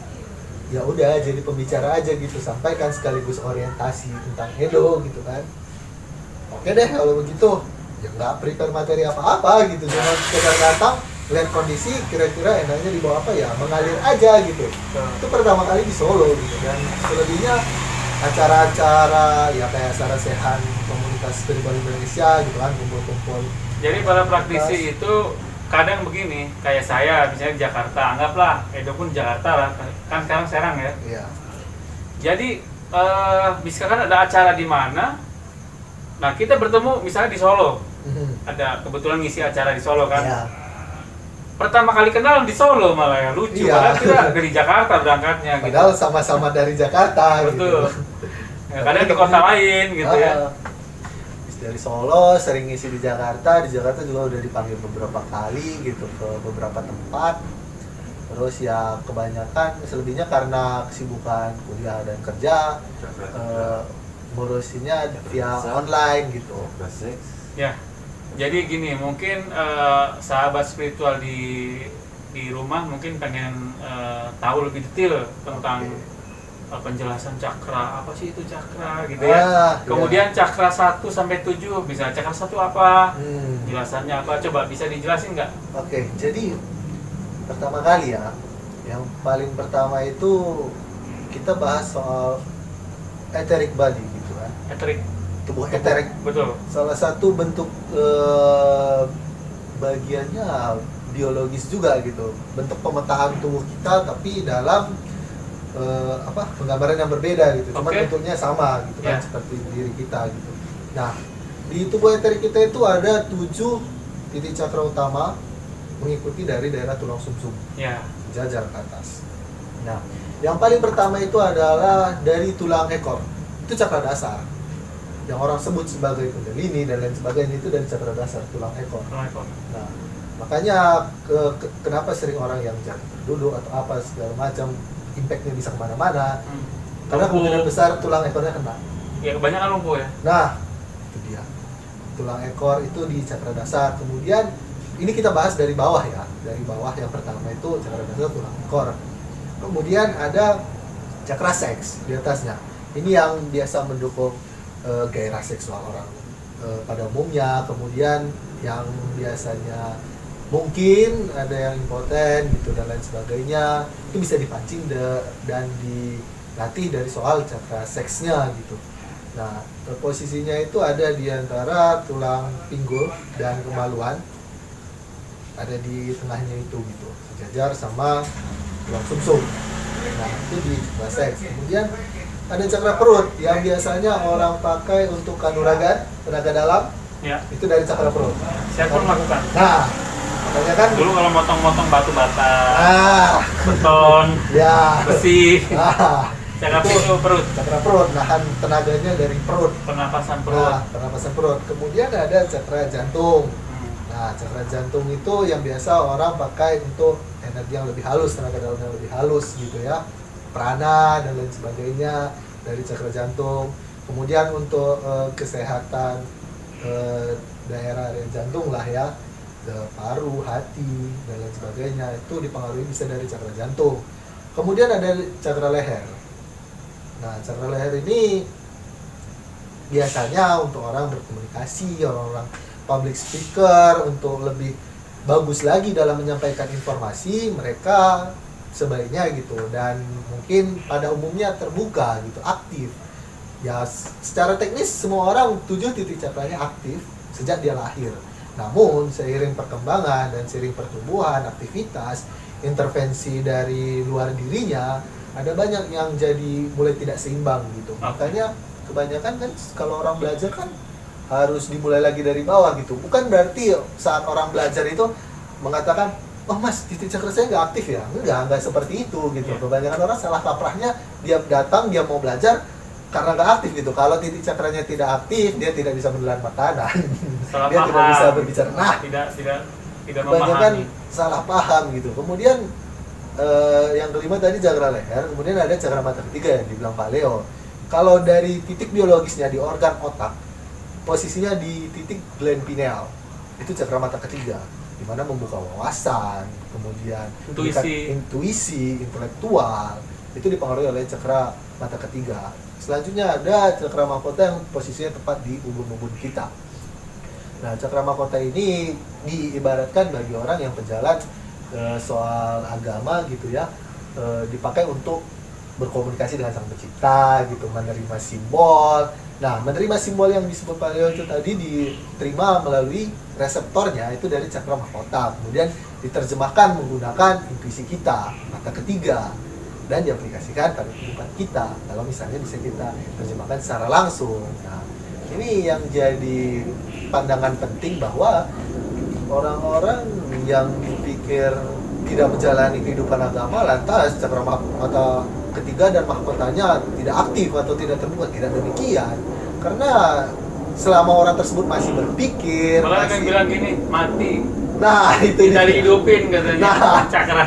ya udah jadi pembicara aja gitu, sampaikan sekaligus orientasi tentang Edo gitu kan. Oke deh kalau begitu, ya nggak prepare materi apa-apa gitu, cuma sekedar datang lihat kondisi, kira-kira enaknya dibawa apa ya, mengalir aja gitu. Itu pertama kali di Solo gitu, dan selebihnya acara-acara ya kayak sarasehan komunitas spiritual Indonesia gitu kan, kumpul-kumpul. Jadi para praktisi itu kadang begini, kayak saya misalnya di Jakarta, anggaplah Edo pun Jakarta lah, kan sekarang Serang ya. Iya. Jadi misalkan ada acara di mana, nah kita bertemu misalnya di Solo, ada kebetulan ngisi acara di Solo kan. Iya. Pertama kali kenal di Solo malah ya, lucu. Iya. Padahal kita dari Jakarta berangkatnya gitu. Padahal sama-sama dari Jakarta Betul. gitu. Ya, kadang di kota lain gitu ya. Habis dari Solo sering ngisi di Jakarta juga udah dipanggil beberapa kali gitu ke beberapa tempat. Terus ya kebanyakan selebihnya karena kesibukan kuliah dan kerja, ngurusinnya via online gitu. Ya. Jadi gini, mungkin sahabat spiritual di rumah mungkin pengen tahu lebih detail tentang penjelasan cakra, apa sih itu cakra gitu ya. Kemudian cakra 1 sampai 7, bisa cakra 1 apa? Jelasannya apa? Coba bisa dijelasin nggak? Oke, jadi pertama kali ya, yang paling pertama itu kita bahas soal etheric body gitu kan. Etheric. Tubuh etheric. Betul. Salah satu bentuk bagiannya biologis juga gitu, bentuk pemetaan tubuh kita tapi dalam penggambaran yang berbeda gitu, cuman bentuknya sama gitu kan, seperti diri kita gitu. Nah, di tubuh etheric kita itu ada 7 titik cakra utama mengikuti dari daerah tulang sumsum, jajar ke atas. Nah, yang paling pertama itu adalah dari tulang ekor, itu cakra dasar, yang orang sebut sebagai kundalini dan lain sebagainya, itu dari cakra dasar tulang ekor. Nah, makanya kenapa sering orang yang jatuh terduduk atau apa segala macam, impactnya bisa kemana-mana, karena kemungkinan besar tulang ekornya kena. Ya kebanyakan lumpuh ya. Nah, itu dia, tulang ekor itu di cakra dasar. Kemudian ini kita bahas dari bawah ya, dari bawah yang pertama itu cakra dasar tulang ekor. Kemudian ada cakra seks di atasnya. Ini yang biasa mendukung gairah seksual orang pada umumnya. Kemudian yang biasanya mungkin ada yang impoten gitu dan lain sebagainya, itu bisa dipancing dan dilatih dari soal cakra seksnya gitu. Nah, posisinya itu ada di antara tulang pinggul dan kemaluan, ada di tengahnya itu gitu, sejajar sama tulang sumsum. Nah, itu di cakra seks. Kemudian ada cakra perut yang biasanya orang pakai untuk kanuragan, tenaga dalam. Ya. Itu dari cakra perut. Saya pun melakukan. Nah, Makanya kan Dulu kalau motong-motong batu bata, ah beton, ya besi, ah cakra itu pintu perut, cakra perut, nahan tenaganya dari perut. pernapasan perut. Nah, pernapasan perut. Kemudian ada cakra jantung. Hmm. Nah, cakra jantung itu yang biasa orang pakai untuk energi yang lebih halus, tenaga dalam yang lebih halus gitu ya. Prana dan lain sebagainya dari cakra jantung. Kemudian untuk kesehatan daerah jantung lah ya, paru, hati dan lain sebagainya itu dipengaruhi bisa dari cakra jantung. Kemudian ada cakra leher. Nah, cakra leher ini biasanya untuk orang berkomunikasi, orang-orang public speaker, untuk lebih bagus lagi dalam menyampaikan informasi, mereka sebaiknya gitu, dan mungkin pada umumnya terbuka gitu, aktif. Ya, secara teknis semua orang 7 titik cakranya aktif sejak dia lahir. Namun seiring perkembangan dan seiring pertumbuhan, aktivitas, intervensi dari luar dirinya, ada banyak yang jadi mulai tidak seimbang gitu. Makanya kebanyakan kan kalau orang belajar kan harus dimulai lagi dari bawah gitu. Bukan berarti saat orang belajar itu mengatakan, oh mas, titik cakra saya nggak aktif ya. Enggak seperti itu gitu. Kebanyakan orang salah kaprahnya, dia datang, dia mau belajar karena nggak aktif gitu. Kalau titik cakranya tidak aktif, dia tidak bisa menelan makanan. Salah Dia paham. tidak bisa berbicara. Nah, tidak kebanyakan memahami. salah paham gitu. Kemudian yang kelima tadi cakra leher, kemudian ada cakra mata ketiga yang dibilang Pak Leo. Kalau dari titik biologisnya di organ otak, posisinya di titik gland pineal, itu cakra mata ketiga, di mana membuka wawasan, kemudian intuisi, intelektual, itu dipengaruhi oleh cakra mata ketiga. Selanjutnya ada cakra mahkota yang posisinya tepat di ubun-ubun kita. Nah, cakra mahkota ini diibaratkan bagi orang yang berjalan soal agama gitu ya, dipakai untuk berkomunikasi dengan sang pencipta gitu, menerima simbol. Nah, menerima simbol yang disebut Pak Leo itu tadi diterima melalui reseptornya itu dari cakra mahkota, kemudian diterjemahkan menggunakan intuisi kita, mata ketiga, dan diaplikasikan pada kehidupan kita. Kalau misalnya bisa kita terjemahkan secara langsung. Nah, ini yang jadi pandangan penting bahwa orang-orang yang pikir tidak menjalani kehidupan agama lantas cakra mata ketiga dan mahkotanya tidak aktif atau tidak terbuka. Tidak demikian, karena selama orang tersebut masih berpikir, Malah ada yang bilang gini, mati. nah itu Tidak dia. dihidupin katanya. Nah. Cakra.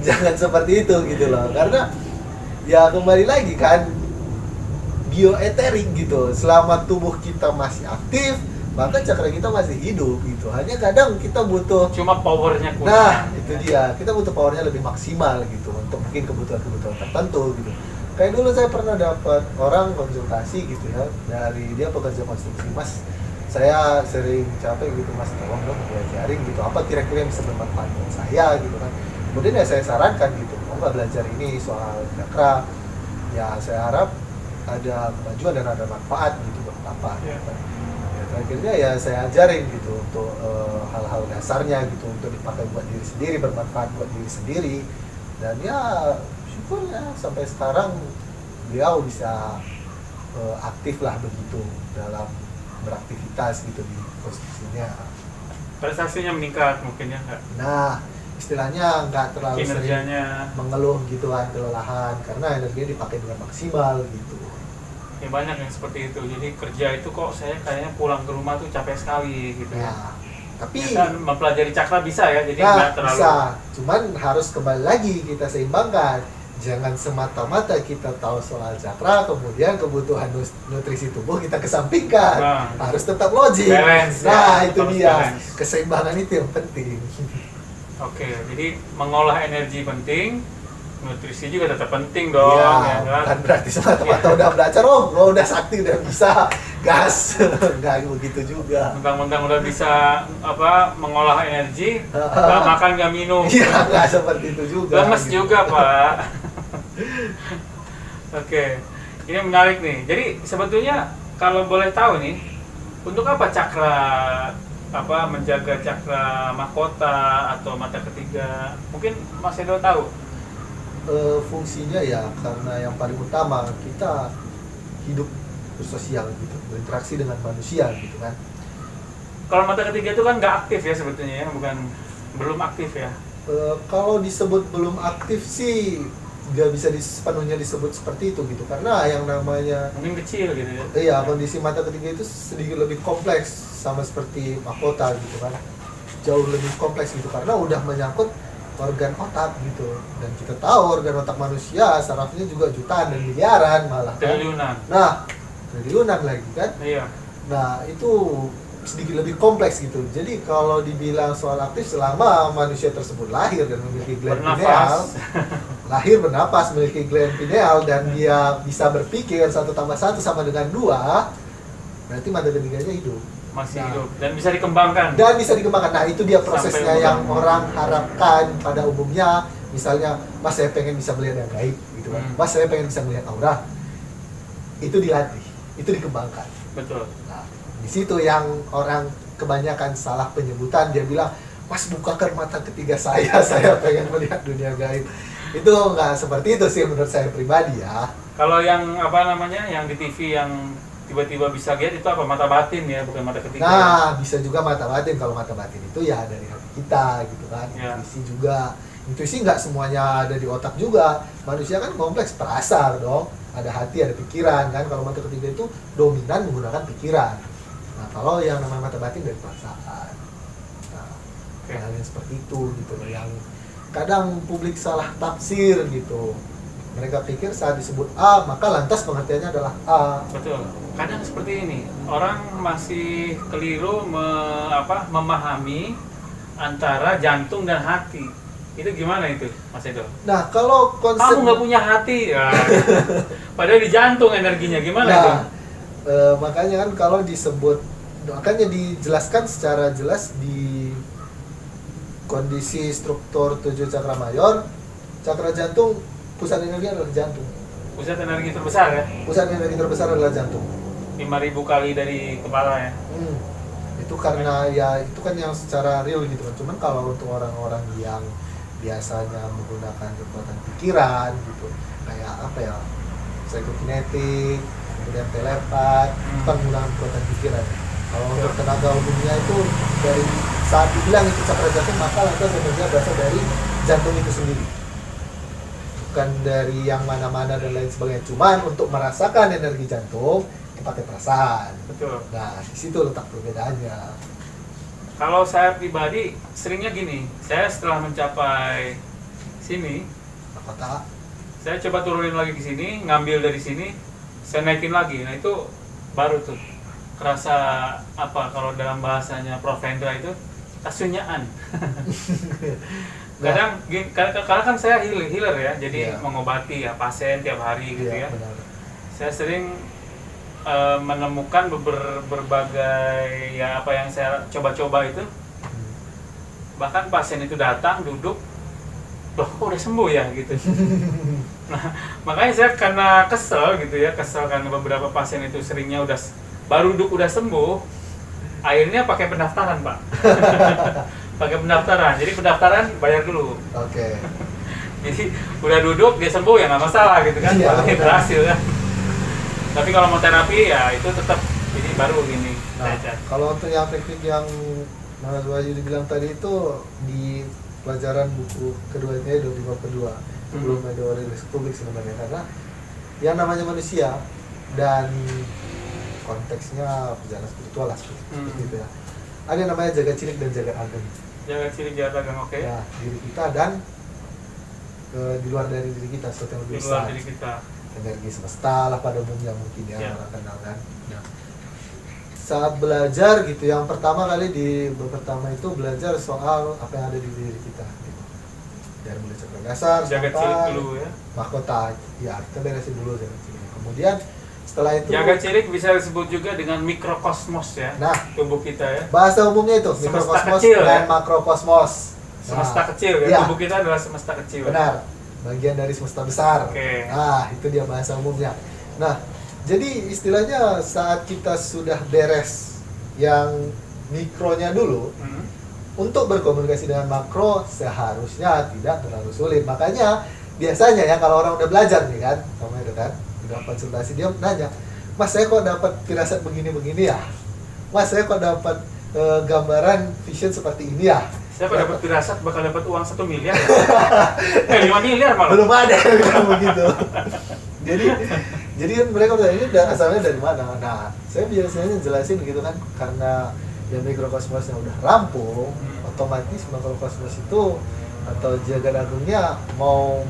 Jangan seperti itu gitu loh, karena ya kembali lagi kan, bioeterik gitu, selama tubuh kita masih aktif maka cakra kita masih hidup gitu. Hanya kadang kita butuh, Cuma powernya kurang. nah itu dia, kita butuh powernya lebih maksimal gitu untuk mungkin kebutuhan-kebutuhan tertentu gitu. Kayak dulu saya pernah dapat orang konsultasi gitu ya, dari dia pekerja konstruksi, mas saya sering capek gitu mas, tolong dong diajarin gitu apa kira-kira yang bisa bermanfaat buat saya gitu kan. Kemudian ya saya sarankan gitu, mau nggak belajar ini soal cakra, ya saya harap ada kemajuan dan ada manfaat gitu buat apa gitu kan. Akhirnya ya saya ajarin gitu untuk hal-hal dasarnya gitu, untuk dipakai buat diri sendiri, bermanfaat buat diri sendiri, dan ya syukurnya sampai sekarang beliau bisa aktif lah begitu dalam beraktivitas gitu di posisinya. Prestasinya meningkat mungkin ya Kak. Nah, istilahnya nggak terlalu sering Kinerjanya. mengeluh gitu kan, kelelahan, karena energinya dipakai dengan maksimal gitu. Ya banyak yang seperti itu. Jadi kerja itu kok saya kayaknya pulang ke rumah tuh capek sekali gitu ya. Nah, tapi Ternyata mempelajari cakra bisa ya. Jadi nah, nggak terlalu. bisa. Cuman harus kembali lagi kita seimbangkan. Jangan semata-mata kita tahu soal cakra, kemudian kebutuhan nutrisi tubuh kita kesampingkan. Nah. Harus tetap logik. Balance, Nah, ya. itu Harus dia. balance. Keseimbangan itu yang penting. Oke, jadi mengolah energi penting, nutrisi juga tetap penting dong, ya kan? Bukan berarti semata-mata udah belajar, lo udah sakti, udah bisa gas. Nggak begitu juga. Mentang-mentang udah bisa mengolah energi, nggak makan nggak minum, Iya, nggak seperti itu juga. lemes gitu. juga Pak. Oke, ini menarik nih. Jadi sebetulnya kalau boleh tahu nih, untuk apa cakra menjaga cakra mahkota atau mata ketiga? Mungkin Mas Edo tahu. Fungsinya ya karena yang paling utama kita hidup bersosial gitu, berinteraksi dengan manusia gitu kan. Kalau mata ketiga itu kan nggak aktif ya sebetulnya ya, bukan belum aktif ya. Kalau disebut belum aktif sih nggak bisa sepenuhnya disebut seperti itu gitu, karena yang namanya Mungkin kecil gitu ya. iya kondisi mata ketiga itu sedikit lebih kompleks sama seperti mahkota gitu kan, jauh lebih kompleks gitu karena udah menyangkut organ otak gitu, dan kita tahu organ otak manusia sarafnya juga jutaan dan miliaran malah kan? Triliunan. Nah triliunan lagi kan. Iya. Nah itu sedikit lebih kompleks gitu. Jadi kalau dibilang soal aktif selama manusia tersebut lahir dan memiliki gland pineal, Bernapas. lahir bernapas memiliki gland pineal dan dia bisa berpikir 1 tambah 1 sama dengan 2, berarti mata ketiganya hidup. Masih Nah, hidup dan bisa dikembangkan. dan bisa dikembangkan. Nah itu dia prosesnya Sampai yang orang harapkan pada umumnya. Misalnya, Mas saya pengen bisa melihat yang gaib gitu kan. Mas saya pengen bisa melihat aura. Itu dilatih, itu dikembangkan. Betul. Nah, di situ yang orang kebanyakan salah penyebutan, dia bilang, Mas bukakan mata ketiga saya pengen melihat dunia gaib. Itu nggak seperti itu sih menurut saya pribadi ya. Kalau yang apa namanya, yang di TV yang tiba-tiba bisa lihat itu apa, mata batin ya, bukan mata ketiga. Nah, bisa juga mata batin. Kalau mata batin itu ya dari hati kita gitu kan. Ya. Intuisi juga. Intuisi nggak semuanya ada di otak juga. Manusia kan kompleks, perasaan dong. Ada hati, ada pikiran kan. Kalau mata ketiga itu dominan menggunakan pikiran. Nah, kalau yang namanya mata batin dari perasaan. Nah, Oke. hal yang seperti itu gitu loh, yang kadang publik salah tafsir gitu. Mereka pikir saat disebut A, maka lantas pengertiannya adalah A. Betul. Kadang seperti ini, orang masih keliru memahami antara jantung dan hati. Itu gimana itu, Mas Edo? Nah, kalau konsep Kamu nggak punya hati, ya. Padahal di jantung energinya, gimana itu? Nah, makanya kan kalau disebut, makanya dijelaskan secara jelas di kondisi struktur 7 cakra mayor, cakra jantung, pusat energi adalah jantung. Pusat energi terbesar ya, Pusat energi terbesar adalah jantung. 5.000 kali dari kepala ya. Itu karena ya itu kan yang secara real gitu kan. Cuman kalau untuk orang-orang yang biasanya menggunakan kekuatan pikiran gitu, kayak apa ya, psychokinetic, kemudian telepat, itu kan menggunakan kekuatan pikiran. Kalau untuk tenaga umumnya itu dari saat dibilang itu cakra jantung, maka lantas energinya berasal dari jantung itu sendiri, bukan dari yang mana-mana dan lain sebagainya. Cuman untuk merasakan energi jantung kita pakai perasaan. Betul. Nah, di situ letak perbedaannya. Kalau saya pribadi seringnya gini, saya setelah mencapai sini, Kota saya coba turunin lagi ke sini, ngambil dari sini, saya naikin lagi. Nah itu baru tuh kerasa apa kalau dalam bahasanya Prof Hendra itu kasunyaan. Kadang karena kan saya healer ya, jadi Iya. mengobati ya pasien tiap hari gitu ya. benar. Saya sering menemukan berbagai ya apa yang saya coba-coba itu. Bahkan pasien itu datang duduk, loh kok udah sembuh ya gitu. Nah makanya saya karena kesel gitu ya, kesel karena beberapa pasien itu seringnya udah baru duduk udah sembuh, akhirnya pakai pendaftaran Pak. Pakai pendaftaran, jadi pendaftaran bayar dulu. Oke. Jadi udah duduk dia sembuh ya nggak masalah gitu kan, Iya, berarti benar. berhasil kan. Tapi kalau mau terapi ya itu tetap ini baru gini. Nah, kalau untuk yang teknik yang Mas Wahyu dibilang tadi itu di pelajaran buku keduanya Edo di bab kedua, itu belum Edo rilis publik sebenarnya, karena yang namanya manusia dan konteksnya perjalanan spiritual lah seperti itu ya. Ada yang namanya jagat cilik dan jagat ageng. Jaga ciri jaga gang oke. Ya, diri kita dan di luar dari diri kita, sesuatu yang Di lebih luar besar. diri kita. Energi semesta lah pada umumnya mungkin ya, Ya. orang kenal kan. Nah, saat belajar gitu, yang pertama kali di bab pertama itu belajar soal apa yang ada di diri kita gitu. Dari mulai cakra dasar Jaga ciri sampai dulu ya. mahkota, ya kita beresin dulu jaga ciri. Kemudian setelah itu Jaga cilik bisa disebut juga dengan mikrokosmos ya, nah, tubuh kita ya. bahasa umumnya itu Semesta mikrokosmos kecil, dan ya? makrokosmos. Semesta Nah, kecil ya, iya. tubuh kita adalah semesta kecil. Benar, bagian dari semesta besar. Oke. Nah, itu dia bahasa umumnya. Nah, jadi istilahnya saat kita sudah beres yang mikronya dulu, Hmm. untuk berkomunikasi dengan makro seharusnya tidak terlalu sulit. Makanya biasanya ya kalau orang udah belajar nih kan, sama itu kan, udah konsultasi dia nanya, Mas saya kok dapat firasat begini-begini ya? Mas saya kok dapat gambaran vision seperti ini ya? Saya dapat firasat bakal dapat uang 1 miliar ya. 5 miliar malah. Belum ada yang bilang begitu. jadi kan mereka bertanya ini asalnya dari mana. Nah, saya biasanya jelasin gitu kan, karena ya mikrokosmosnya udah rampung, otomatis mikrokosmos itu atau jagat agungnya mau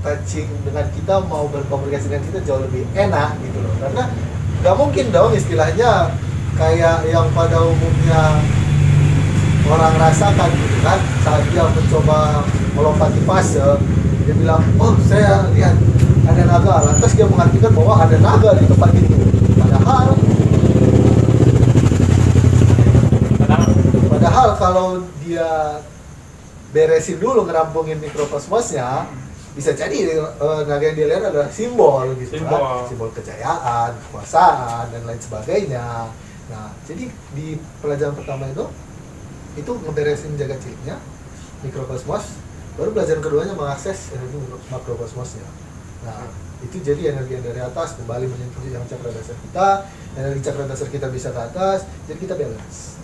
touching dengan kita, mau berkomunikasi dengan kita jauh lebih enak gitu loh. Karena nggak mungkin dong istilahnya kayak yang pada umumnya orang rasakan gitu kan, saat dia mencoba melompati fase, dia bilang, oh saya lihat ada naga, lantas dia mengartikan bahwa ada naga di tempat itu. Padahal kalau dia beresin dulu ngerampungin mikrokosmosnya, bisa jadi naga yang dia lihat adalah simbol gitu kan, simbol kejayaan, kekuasaan dan lain sebagainya. Nah, jadi di pelajaran pertama itu ngeberesin jagat ciliknya, mikrokosmos, baru pelajaran keduanya mengakses energi makrokosmosnya. Nah, itu jadi energi yang dari atas kembali menyentuh yang cakra dasar kita, energi cakra dasar kita bisa ke atas, jadi kita balance.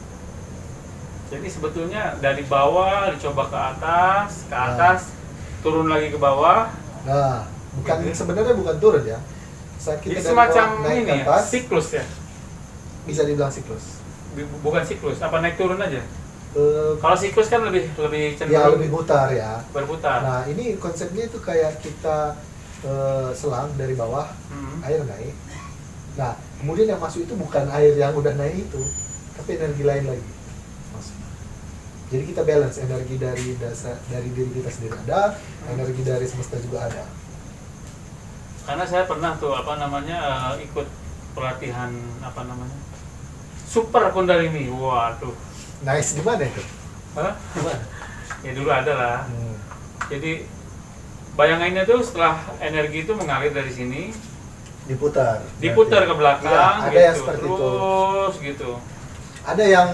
Jadi sebetulnya dari bawah dicoba ke atas, turun lagi ke bawah. Nah, sebenarnya bukan turun ya. Saat kita jadi semacam naik ini ke atas, siklus ya. Bisa dibilang siklus. Bukan siklus, apa naik turun aja? Kalau siklus kan lebih cenderung ya lebih putar ya. Berputar. Nah, ini konsepnya itu kayak kita selang dari bawah, air naik. Nah, kemudian yang masuk itu bukan air yang udah naik itu, tapi energi lain lagi masuk. Jadi kita balance, energi dari dasar, dari diri kita sendiri ada, energi dari semesta juga ada. Karena saya pernah tuh ikut pelatihan Super Kundalini. Waduh. Nice, di mana itu? Hah? Gimana? Ya dulu ada lah. Jadi bayangannya tuh setelah energi itu mengalir dari sini, diputar ke belakang, ya, ada gitu, yang seperti terus itu. Gitu. Ada yang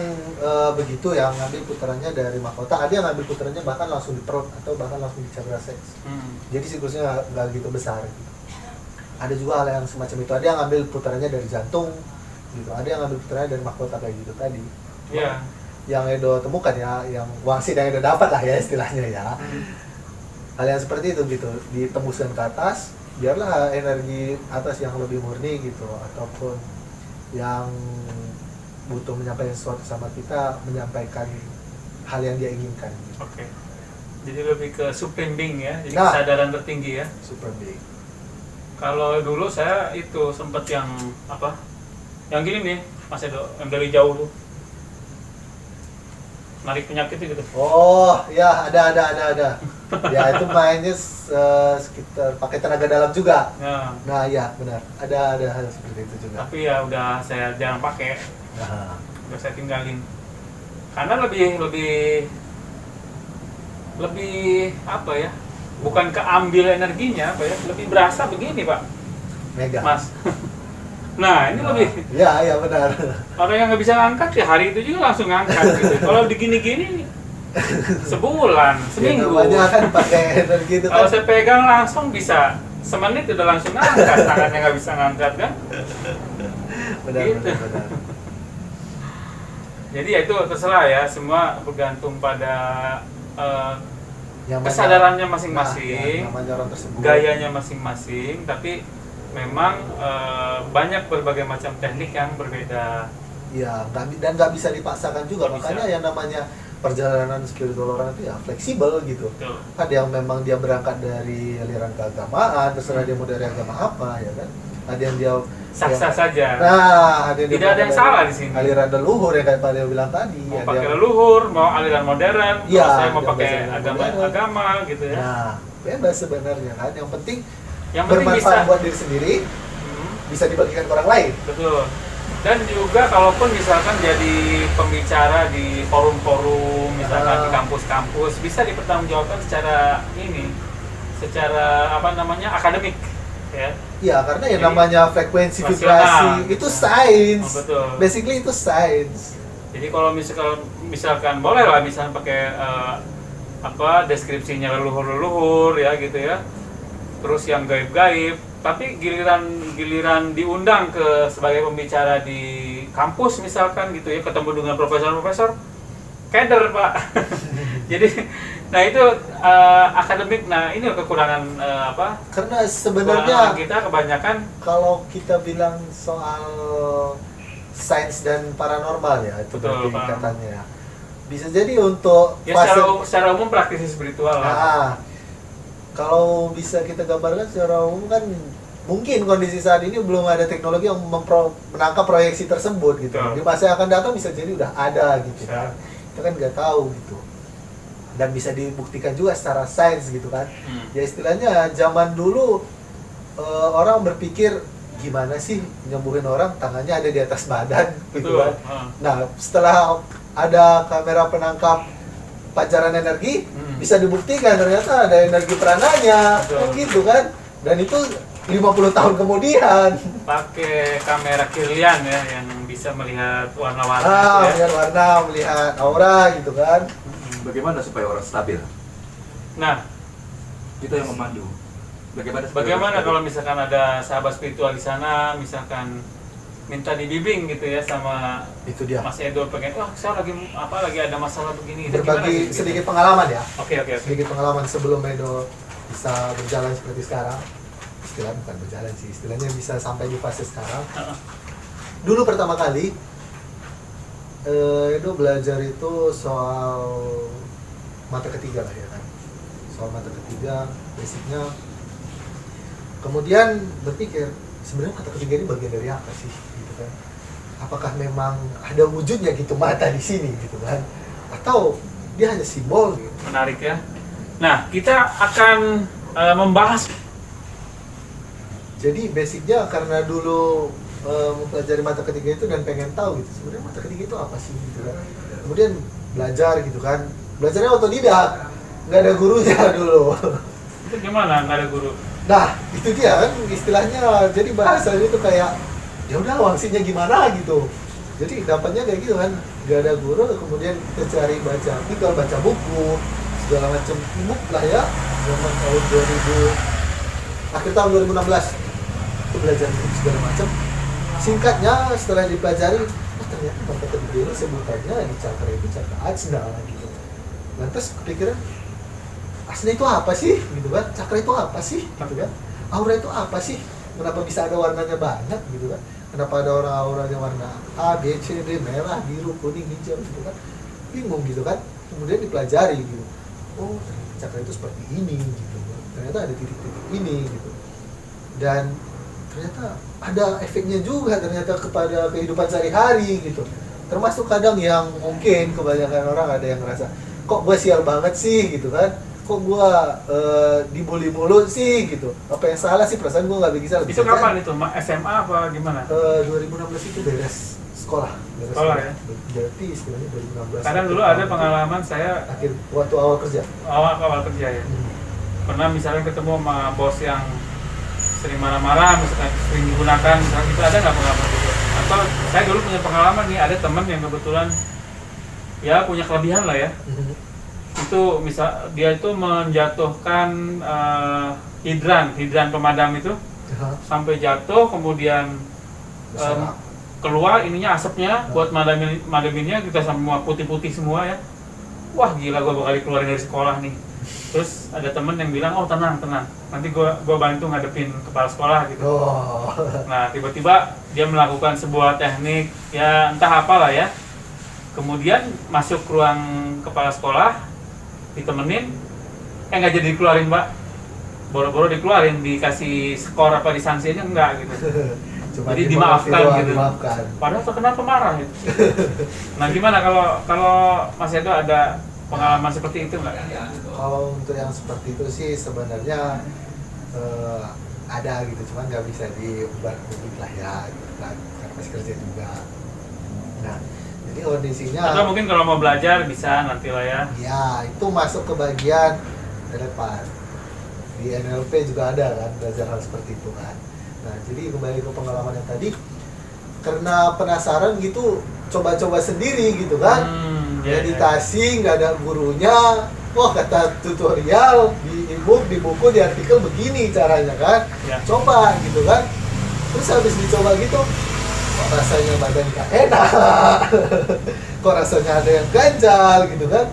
begitu, yang ngambil putarannya dari mahkota, ada yang ngambil putarannya bahkan langsung di perut atau bahkan langsung di cakra seks. Jadi siklusnya nggak gitu besar. Gitu. Ada juga hal yang semacam itu, ada yang ngambil putarannya dari jantung, gitu. Ada yang ngambil putarannya dari mahkota kayak gitu tadi. Iya. Yang Edo temukan ya, yang wangsit yang Edo dapat lah ya istilahnya ya. Hal yang seperti itu gitu, ditembuskan ke atas, biarlah energi atas yang lebih murni gitu, ataupun yang butuh menyampaikan sesuatu sama kita, menyampaikan hal yang dia inginkan. Gitu. Oke. Jadi lebih ke supreme being ya, jadi kesadaran tertinggi ya. Supreme being. Kalau dulu saya itu sempat yang yang gini nih, Mas Edo, yang dari jauh tuh. Narik penyakit gitu. Oh, ya ada. Ya itu mainnya sekitar pakai tenaga dalam juga. Ya. Nah, ya benar. Ada hal seperti itu juga. Tapi ya udah saya jarang pakai. Nah. Udah saya tinggalin. Karena lebih apa ya? Bukan keambil energinya, apa ya? Lebih berasa begini, Pak. Mega. Mas. Nah, ini lebih. Iya benar. Orang yang nggak bisa ngangkat ya hari itu juga langsung ngangkat gitu. Kalau digini-gini sebulan, seminggu. Ya, namanya kan pakai energi itu kan. Kalau saya pegang langsung bisa semenit udah langsung ngangkat, tangannya nggak bisa ngangkat kan? Benar. Jadi ya itu terserah ya, semua bergantung pada yang kesadarannya masing-masing, tersebut. gayanya masing-masing, tapi memang banyak berbagai macam teknik yang berbeda. Iya, dan nggak bisa dipaksakan juga. Makanya yang namanya perjalanan spiritual orang itu ya fleksibel gitu. Betul. Ada yang memang dia berangkat dari aliran keagamaan, terserah dia mau dari agama apa ya kan. Ada yang dia sah-sah saja. Nah, tidak ada yang salah di sini. Aliran leluhur yang kayak Pak Leo bilang tadi. Mau pakai leluhur, mau aliran modern, ya, saya mau pakai agama gitu ya. Nah, bebas sebenarnya kan. Yang penting bisa bermanfaat buat diri sendiri, bisa dibagikan ke orang lain. Betul. Dan juga kalaupun misalkan jadi pembicara di forum-forum, misalkan di kampus-kampus, bisa dipertanggungjawabkan secara akademik, ya. Iya, karena yang namanya frekuensi vibrasi itu sains. Oh, betul. Basically itu sains. Jadi kalau misalkan boleh lah misalkan pakai deskripsinya leluhur-leluhur ya gitu ya. Terus yang gaib-gaib, tapi giliran diundang sebagai pembicara di kampus misalkan gitu ya, ketemu dengan profesor-profesor, keder Pak. Jadi, nah itu akademik. Nah ini kekurangan apa? Karena Kekurangan sebenarnya kita kebanyakan. kalau kita bilang soal sains dan paranormal ya, itu Betul, berarti Pak. tingkatannya ya. Bisa jadi untuk Ya secara umum praktisi spiritual lah. Nah, kalau bisa kita gambarkan secara umum kan mungkin kondisi saat ini belum ada teknologi yang menangkap proyeksi tersebut gitu. Betul. Di masa yang akan datang bisa jadi udah ada gitu Bisa. kan. Kita kan nggak tahu gitu. Dan bisa dibuktikan juga secara sains gitu kan. Ya istilahnya zaman dulu orang berpikir gimana sih nyembuhin orang tangannya ada di atas badan gitu Betul. kan. Nah, setelah ada kamera penangkap pancaran energi, bisa dibuktikan ternyata ada energi perananya, Betul. kan gitu kan. Dan itu 50 tahun kemudian. Pakai kamera Kirlian ya yang bisa melihat warna-warna itu ya. Melihat warna, melihat aura gitu kan. Bagaimana supaya orang stabil? Nah, Kita yang memandu. Bagaimana kalau misalkan ada sahabat spiritual di sana, misalkan minta dibimbing gitu ya sama Itu dia. Mas Edo, pengen wah saya lagi ada masalah begini. Itu gimana Berbagi sih? sedikit pengalaman ya. Oke. Sedikit pengalaman sebelum Edo bisa berjalan seperti sekarang. Istilah bukan berjalan sih, istilahnya bisa sampai di fase sekarang. Dulu pertama kali Edo belajar itu soal mata ketiga lah ya kan. Soal mata ketiga, basicnya. Kemudian berpikir, sebenarnya mata ketiga ini bagian dari apa sih gitu kan? Apakah memang ada wujudnya gitu mata di sini gitu kan? Atau dia hanya simbol gitu? Menarik ya. Nah, kita akan membahas. Jadi basicnya karena dulu mempelajari mata ketiga itu dan pengen tahu gitu sebenarnya mata ketiga itu apa sih gitu kan. Kemudian belajar gitu kan. Belajarnya otodidak, nggak ada gurunya dulu. Itu gimana? Nggak ada guru. Nah, itu dia kan istilahnya. Jadi bahasanya itu kayak ya udah wangsinya gimana gitu. Jadi dapatnya kayak gitu kan. Gak ada guru, kemudian kita cari baca artikel, baca buku, segala macam buku lah ya. Zaman tahun 2000 akhir tahun 2016 itu belajar buku segala macam. Singkatnya setelah dipelajari, ternyata mata ketiga ini sebutannya di cakra itu cakra ajna gitu. Lantas kepikiran asli itu apa sih gitu kan, cakra itu apa sih gitu kan, aura itu apa sih, kenapa bisa ada warnanya banyak gitu kan, kenapa ada orang auranya warna A, B, C, D, merah, biru, kuning, hijau gitu kan, bingung gitu kan. Kemudian dipelajari gitu, oh ternyata cakra itu seperti ini gitu, ternyata ada titik-titik ini gitu, dan ternyata ada efeknya juga ternyata kepada kehidupan sehari-hari gitu. Termasuk kadang yang mungkin kebanyakan orang ada yang ngerasa kok gue sial banget sih gitu kan, kok gue dibully mulu sih gitu, apa yang salah sih, perasaan gue nggak bisa. Itu kapan itu? SMA apa gimana? 2016 itu beres sekolah Sekolah ya? Berarti istilahnya 2016 Karena dulu ada pengalaman saya akhir waktu awal kerja. awal kerja ya. Pernah misalnya ketemu sama bos yang sering marah-marah, misalkan sering digunakan, misalkan itu ada nggak pengalaman gitu? Atau saya dulu punya pengalaman nih, ada teman yang kebetulan ya punya kelebihan lah ya. Itu misal dia itu menjatuhkan hidran pemadam itu sampai jatuh, kemudian keluar ininya asapnya buat madaminnya, kita semua putih-putih semua ya. Wah gila, gua bakal dikeluarin dari sekolah nih. Terus ada temen yang bilang, oh tenang, nanti gua bantu ngadepin kepala sekolah gitu. Nah tiba-tiba dia melakukan sebuah teknik ya entah apalah ya. Kemudian masuk ruang kepala sekolah, ditemenin, nggak jadi dikeluarin Mbak. Boro-boro dikeluarin, dikasih skor apa disanksinya enggak gitu. Cuma jadi dimaafkan gitu. Dimaafkan. Padahal kenapa marah gitu. Nah gimana kalau Mas Edo ada pengalaman seperti itu nggak? Kalau untuk yang seperti itu sih sebenarnya ada gitu, cuman nggak bisa diubah publik lah ya gitu kan, karena masih kerja juga. Nah jadi kondisinya Atau mungkin kalau mau belajar bisa nanti lah ya. ya itu masuk ke bagian telepon. Di NLP juga ada kan belajar hal seperti itu kan. Nah jadi kembali ke pengalaman yang tadi, karena penasaran gitu coba-coba sendiri gitu kan. Meditasi nggak ada gurunya, wah kata tutorial di ebook, di buku, di artikel begini caranya kan, coba gitu kan. Terus habis dicoba gitu, kok rasanya badan gak enak, kok rasanya ada yang ganjal gitu kan.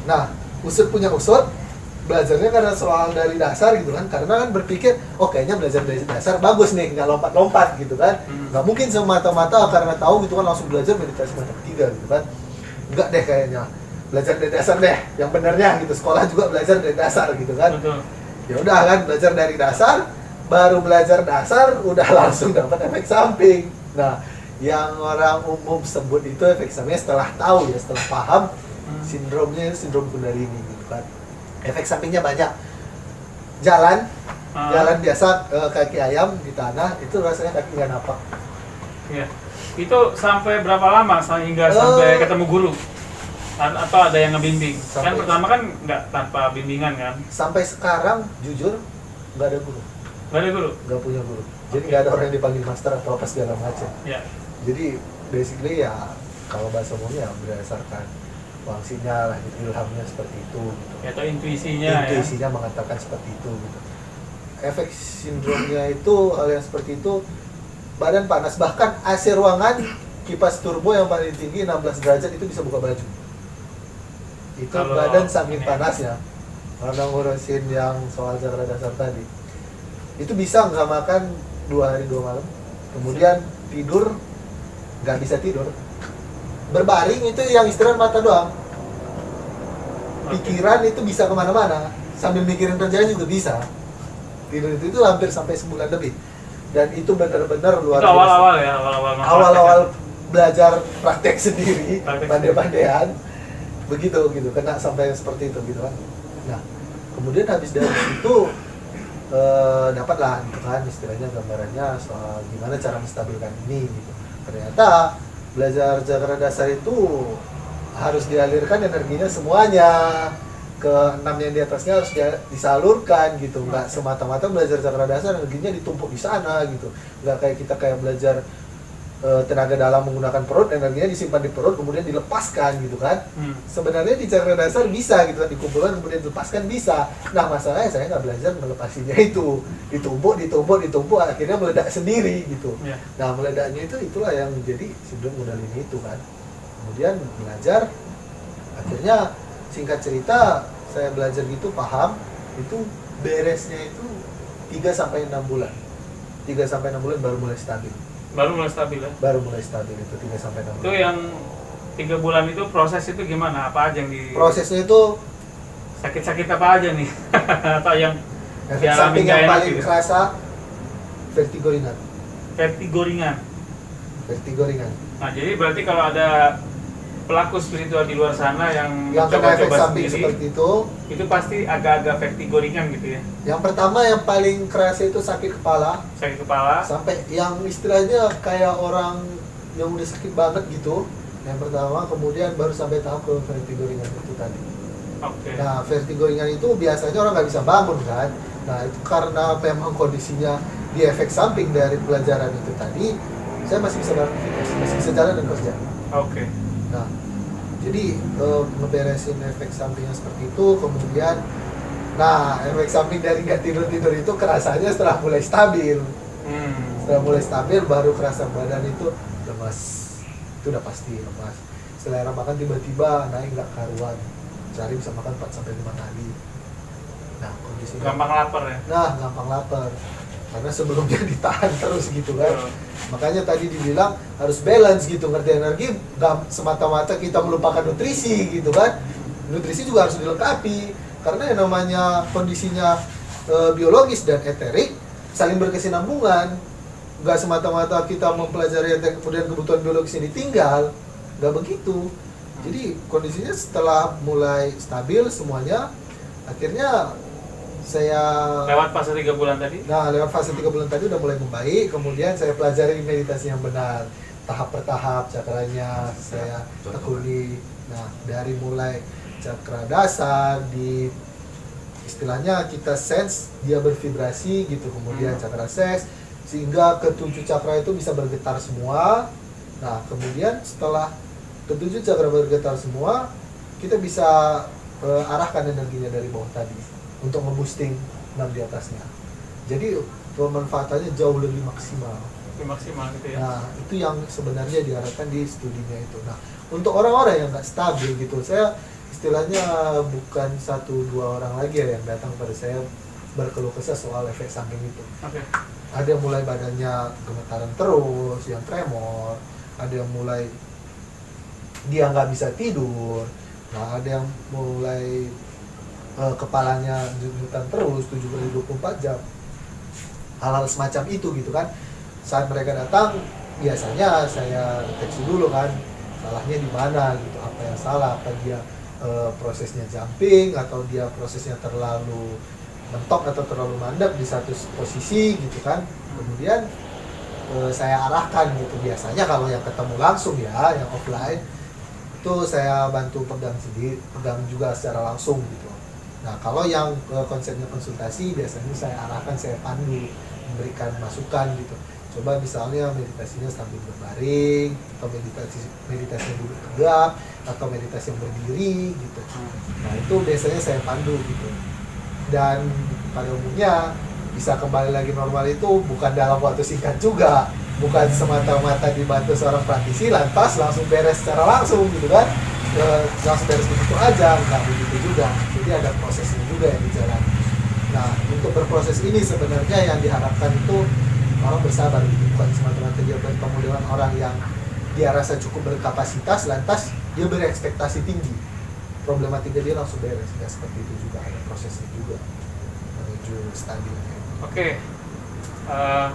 Nah, usut punya usut, belajarnya karena soal dari dasar gitu kan, karena kan berpikir, oh kayaknya belajar dari dasar bagus nih, nggak lompat-lompat gitu kan. Nggak mungkin semata-mata karena tahu gitu kan langsung belajar meditasi matematika gitu kan. Nggak deh kayaknya, belajar dari dasar deh, yang benernya gitu, sekolah juga belajar dari dasar gitu kan. Betul. Ya udah kan, belajar dari dasar, baru belajar dasar udah langsung dapat efek samping. Nah, yang orang umum sebut itu efek sampingnya setelah tahu ya, setelah paham sindromnya, sindrom Kundalini gitu kan. Efek sampingnya banyak. Jalan biasa kaki ayam di tanah itu rasanya kaki nggak napak. Iya. Itu sampai berapa lama hingga sampai ketemu guru? Atau ada yang ngebimbing? Kan pertama kan nggak tanpa bimbingan kan? Sampai sekarang jujur nggak ada guru. Nggak ada guru? Nggak punya guru. Jadi nggak ada orang yang dipanggil master atau apa segala macam. Ya. Jadi basically ya kalau bahasa umumnya berdasarkan wang sinyal, ilhamnya seperti itu gitu. Atau intuisinya Intuisinya mengatakan seperti itu gitu. Efek sindromnya itu hal yang seperti itu, badan panas, bahkan AC ruangan kipas turbo yang paling tinggi 16 derajat itu bisa buka baju. Itu Kalau badan saking ini panasnya. Karena ngurusin yang soal cakra dasar tadi. Itu bisa nggak makan 2 hari 2 malam. Kemudian tidur nggak bisa tidur. Berbaring itu yang istirahat mata doang. Pikiran itu bisa kemana-mana. Sambil mikirin kerjaan juga bisa. Tidur itu hampir sampai sebulan lebih. Dan itu benar-benar luar itu biasa. awal-awal ya, Awal-awal belajar praktek sendiri, Praktek pandai-pandaian. Begitu gitu, kena sampai seperti itu gitu kan. Nah, kemudian habis dari situ dapatlah gitu kan istilahnya gambarannya soal gimana cara menstabilkan ini gitu. Ternyata belajar cakra dasar itu harus dialirkan energinya semuanya ke 6 yang di atasnya, harus disalurkan gitu. Nggak semata-mata belajar cakra dasar energinya ditumpuk di sana gitu. Nggak kayak kita kayak belajar tenaga dalam menggunakan perut, energinya disimpan di perut kemudian dilepaskan gitu kan. Sebenarnya di cakra dasar bisa gitu kan, dikumpulkan kemudian dilepaskan bisa. Nah masalahnya saya nggak belajar melepasinya itu, ditumpuk akhirnya meledak sendiri gitu. Nah meledaknya itulah yang menjadi sindrom Kundalini itu kan. Kemudian belajar, akhirnya singkat cerita saya belajar gitu, paham, itu beresnya itu 3-6 bulan. 3-6 bulan baru mulai stabil. Baru mulai stabil ya? Baru mulai stabil itu 3-6 bulan. Itu yang 3 bulan itu proses itu gimana? Apa aja yang di... Prosesnya itu Sakit-sakit apa aja nih? Atau yang efek dialami samping nggak yang enak paling gitu? kerasa vertigo ringan. Vertigo ringan. Vertigo ringan. Nah jadi berarti kalau ada pelaku spiritual di luar sana yang Yang kena efek coba-coba samping sendiri, seperti itu, pasti agak-agak vertigo ringan gitu ya? yang pertama yang paling kerasa itu sakit kepala, Sakit kepala. sampai yang istilahnya kayak orang yang udah sakit banget gitu. Yang pertama, kemudian baru sampai tahap ke vertigo ringan itu tadi. Oke. Nah, vertigo ringan itu biasanya orang nggak bisa bangun kan. Nah, itu karena memang kondisinya di efek samping dari pelajaran itu tadi, saya masih bisa beraktivitas, masih bisa jalan dan kerja. Oke. Nah, jadi ngeberesin efek sampingnya seperti itu, kemudian, nah efek samping dari nggak tidur-tidur itu kerasanya setelah mulai stabil. Setelah mulai stabil, baru kerasa badan itu lemas. Itu udah pasti lemas. Selera makan tiba-tiba naik nggak karuan. Sehari bisa makan 4-5 kali. Nah, kondisinya Gampang lapar ya? Nah, gampang lapar. Karena sebelumnya ditahan terus gitu kan. Makanya tadi dibilang harus balance gitu, ngerti energi, gak semata-mata kita melupakan nutrisi gitu kan. Nutrisi juga harus dilengkapi. Karena yang namanya kondisinya biologis dan eterik saling berkesinambungan. Gak semata-mata kita mempelajari eterik kemudian kebutuhan biologisnya ditinggal. Gak begitu. Jadi kondisinya setelah mulai stabil semuanya, akhirnya saya Lewat fase 3 bulan tadi? Nah, lewat fase 3 bulan tadi udah mulai membaik, kemudian saya pelajari meditasi yang benar. Tahap per tahap cakranya saya tekuni. Nah, dari mulai cakra dasar di istilahnya kita sense dia bervibrasi gitu, kemudian cakra seks sehingga ketujuh cakra itu bisa bergetar semua. Nah, kemudian setelah ketujuh cakra bergetar semua, kita bisa arahkan energinya dari bawah tadi untuk nge-boosting 6 di atasnya. Jadi pemanfaatannya jauh lebih maksimal. Lebih maksimal gitu ya? Nah, itu yang sebenarnya diharapkan di studinya itu. Nah, untuk orang-orang yang nggak stabil gitu, saya istilahnya bukan 1-2 orang lagi ya yang datang pada saya berkeluh kesah soal efek samping itu. Oke. Ada yang mulai badannya gemetaran terus, yang tremor, ada yang mulai dia nggak bisa tidur, nah ada yang mulai kepalanya jutan terus 7x24 jam, hal-hal semacam itu gitu kan. Saat mereka datang biasanya saya deteksi dulu kan salahnya di mana gitu, apa yang salah, apa dia prosesnya jumping atau dia prosesnya terlalu mentok atau terlalu mandek di satu posisi gitu kan. Kemudian saya arahkan gitu. Biasanya kalau yang ketemu langsung ya, yang offline itu saya bantu pegang sendiri, pegang juga secara langsung gitu. Nah kalau yang konsepnya konsultasi biasanya saya arahkan, saya pandu, memberikan masukan gitu. Coba misalnya meditasinya sambil berbaring, atau meditasi yang duduk tegak, atau meditasi yang berdiri gitu. Nah itu biasanya saya pandu gitu. Dan pada umumnya bisa kembali lagi normal itu bukan dalam waktu singkat juga, bukan semata-mata dibantu seorang praktisi lantas langsung beres secara langsung gitu kan, langsung beres begitu aja, nggak begitu juga. Jadi ada prosesnya juga yang dijalani. Nah untuk berproses ini sebenarnya yang diharapkan itu orang bersabar gitu. Bukan semata-mata dia bertemu dengan orang yang dia rasa cukup berkapasitas lantas dia berekspektasi tinggi, problematika dia langsung beres. Nggak seperti itu juga, ada prosesnya juga menuju stabilnya. Oke.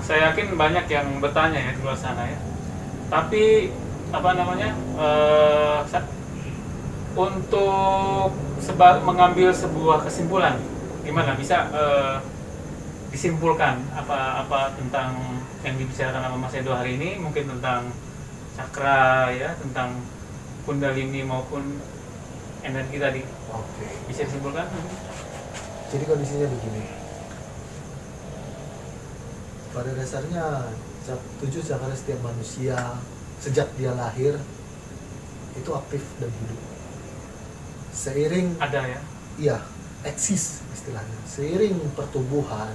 Saya yakin banyak yang bertanya ya di luar sana ya. Tapi apa namanya? Untuk mengambil sebuah kesimpulan, gimana bisa disimpulkan apa tentang yang dibicarakan sama Mas Edo hari ini, mungkin tentang cakra ya, tentang kundalini maupun energi tadi. Oke. Bisa disimpulkan? Jadi kondisinya begini. Pada dasarnya 7 cakra setiap manusia sejak dia lahir itu aktif dan hidup. Seiring Ada ya. iya, eksis istilahnya. Seiring pertumbuhan,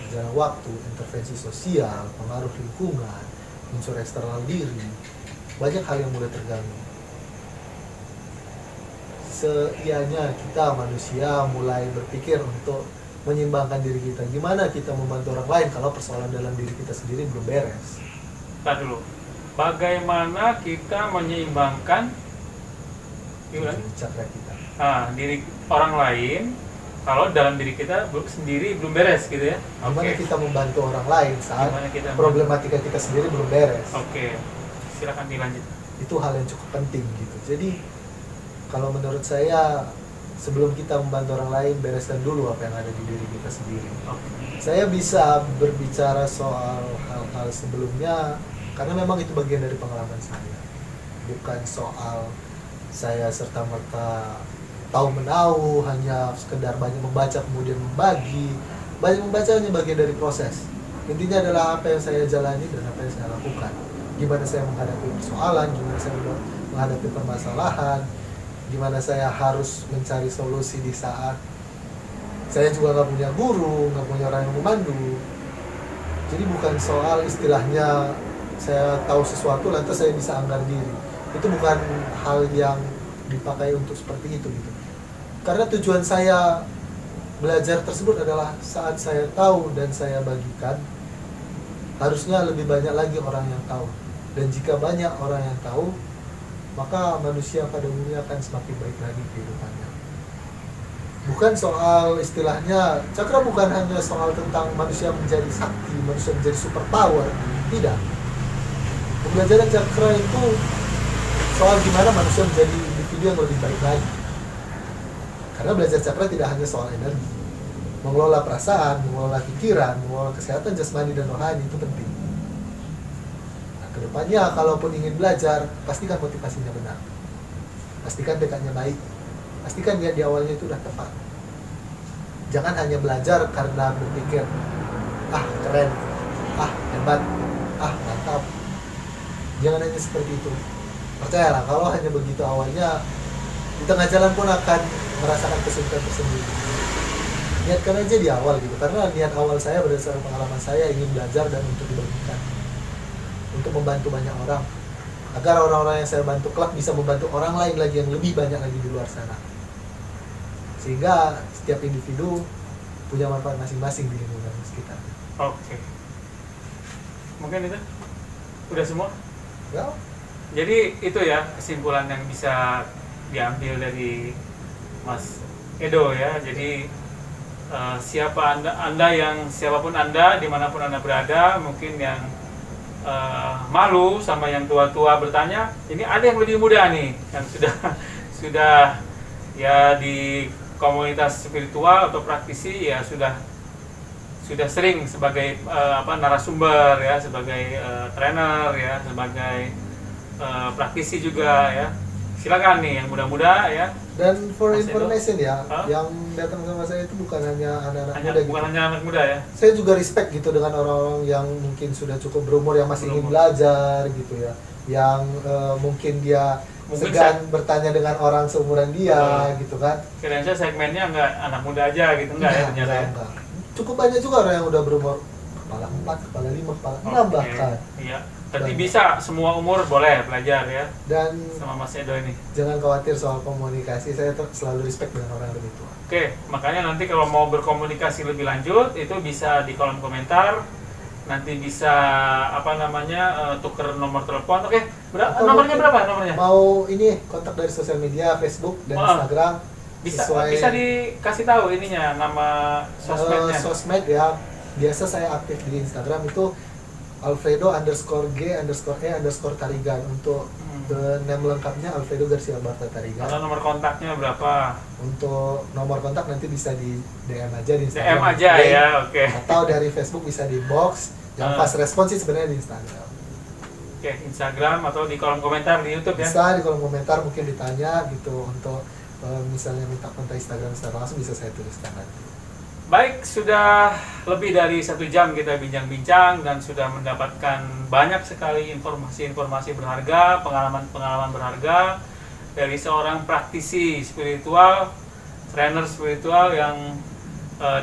berjalan waktu, intervensi sosial, pengaruh lingkungan, unsur eksternal diri, banyak hal yang mulai terganggu. Seianya kita manusia mulai berpikir untuk menyeimbangkan diri kita. Gimana kita membantu orang lain kalau persoalan dalam diri kita sendiri belum beres? Ntar dulu. Bagaimana kita menyeimbangkan Cakra kita. diri orang lain kalau dalam diri kita sendiri belum beres gitu ya? Gimana Oke. kita membantu orang lain saat Gimana kita problematika kita sendiri belum beres? Oke. Silakan dilanjut. Itu hal yang cukup penting gitu. Jadi kalau menurut saya sebelum kita membantu orang lain, bereskan dulu apa yang ada di diri kita sendiri. Oke. Saya bisa berbicara soal hal-hal sebelumnya karena memang itu bagian dari pengalaman saya. Bukan soal saya serta-merta tahu-menahu, hanya sekedar banyak membaca kemudian membagi. Banyak membaca hanya bagian dari proses. Intinya adalah apa yang saya jalani dan apa yang saya lakukan. Gimana saya menghadapi persoalan, gimana saya menghadapi permasalahan, gimana saya harus mencari solusi di saat saya juga nggak punya guru, nggak punya orang yang memandu. Jadi bukan soal istilahnya saya tahu sesuatu lantas saya bisa anggar diri. Itu bukan hal yang dipakai untuk seperti itu gitu. Karena tujuan saya belajar tersebut adalah saat saya tahu dan saya bagikan, harusnya lebih banyak lagi orang yang tahu. Dan jika banyak orang yang tahu, maka manusia pada umumnya akan semakin baik lagi kehidupannya. Bukan soal istilahnya, cakra bukan hanya soal tentang manusia menjadi sakti, manusia menjadi superpower. Tidak. Pembelajaran cakra itu soal gimana manusia menjadi individu yang lebih baik lagi. Karena belajar cakra tidak hanya soal energi. Mengelola perasaan, mengelola pikiran, mengelola kesehatan jasmani dan rohani itu penting. Nah, kedepannya kalaupun ingin belajar, pastikan motivasinya benar. Pastikan tekadnya baik. Pastikan niat di awalnya itu udah tepat. Jangan hanya belajar karena berpikir, keren, hebat, mantap. Jangan hanya seperti itu. Percayalah, kalau hanya begitu awalnya, di tengah jalan pun akan merasakan kesulitan tersendiri. Niatkan aja di awal gitu, karena niat awal saya berdasarkan pengalaman saya ingin belajar dan untuk dibagikan, untuk membantu banyak orang. agar orang-orang yang saya bantu kelak bisa membantu orang lain lagi yang lebih banyak lagi di luar sana, sehingga setiap individu punya manfaat masing-masing di lingkungan sekitar. Oke. Mungkin itu udah semua. Ya, Jadi itu ya kesimpulan yang bisa diambil dari Mas Edo ya. Jadi siapa anda yang siapapun anda dimanapun anda berada, mungkin yang malu sama yang tua-tua bertanya, ini ada yang lebih muda nih yang sudah sudah ya di komunitas spiritual atau praktisi, ya sudah sering sebagai narasumber ya, sebagai trainer ya, sebagai praktisi juga ya. Silakan nih yang muda-muda ya. dan for Mas Edo. information ya, Hah? yang datang sama saya itu bukan hanya anak-anak Hanya, muda bukan gitu. hanya anak muda ya. Saya juga respect gitu dengan orang-orang yang mungkin sudah cukup berumur yang masih ingin Berumur. belajar gitu ya, yang mungkin dia Mungkin segan bertanya dengan orang seumuran dia gitu kan. Kirain saya segmennya enggak anak muda aja gitu, enggak ya ternyata ya. enggak. Cukup banyak juga orang yang udah berumur kepala 4, kepala 5, kepala 6 Oke, bahkan. Iya. Berarti Banyak. bisa semua umur boleh belajar ya Dan sama Mas Edo ini. jangan khawatir soal komunikasi, saya selalu respect dengan orang yang lebih tua. Oke, makanya nanti kalau mau berkomunikasi lebih lanjut itu bisa di kolom komentar. Nanti bisa tuker nomor telepon. Oke, Atau nomornya mungkin berapa nomornya? Mau ini kontak dari sosial media, Facebook dan Oh, Instagram. Bisa sesuai bisa dikasih tahu ininya, nama sosmednya. sosmed ya. Biasa saya aktif di Instagram itu Alfredo_G_E_Tarigan. Untuk name lengkapnya Alfredo Garcia Barta Tarigan. Kalau nomor kontaknya berapa? Untuk nomor kontak nanti bisa di DM aja di DM Instagram. aja ya, oke. Atau dari Facebook bisa di box. Yang fast respon sih sebenarnya di Instagram. Oke, Instagram atau di kolom komentar di YouTube ya. Bisa di kolom komentar mungkin ditanya gitu, untuk misalnya minta kontak Instagram secara langsung bisa saya tuliskan nanti. Baik, sudah lebih dari 1 jam kita bincang-bincang dan sudah mendapatkan banyak sekali informasi-informasi berharga, pengalaman-pengalaman berharga dari seorang praktisi spiritual, trainer spiritual yang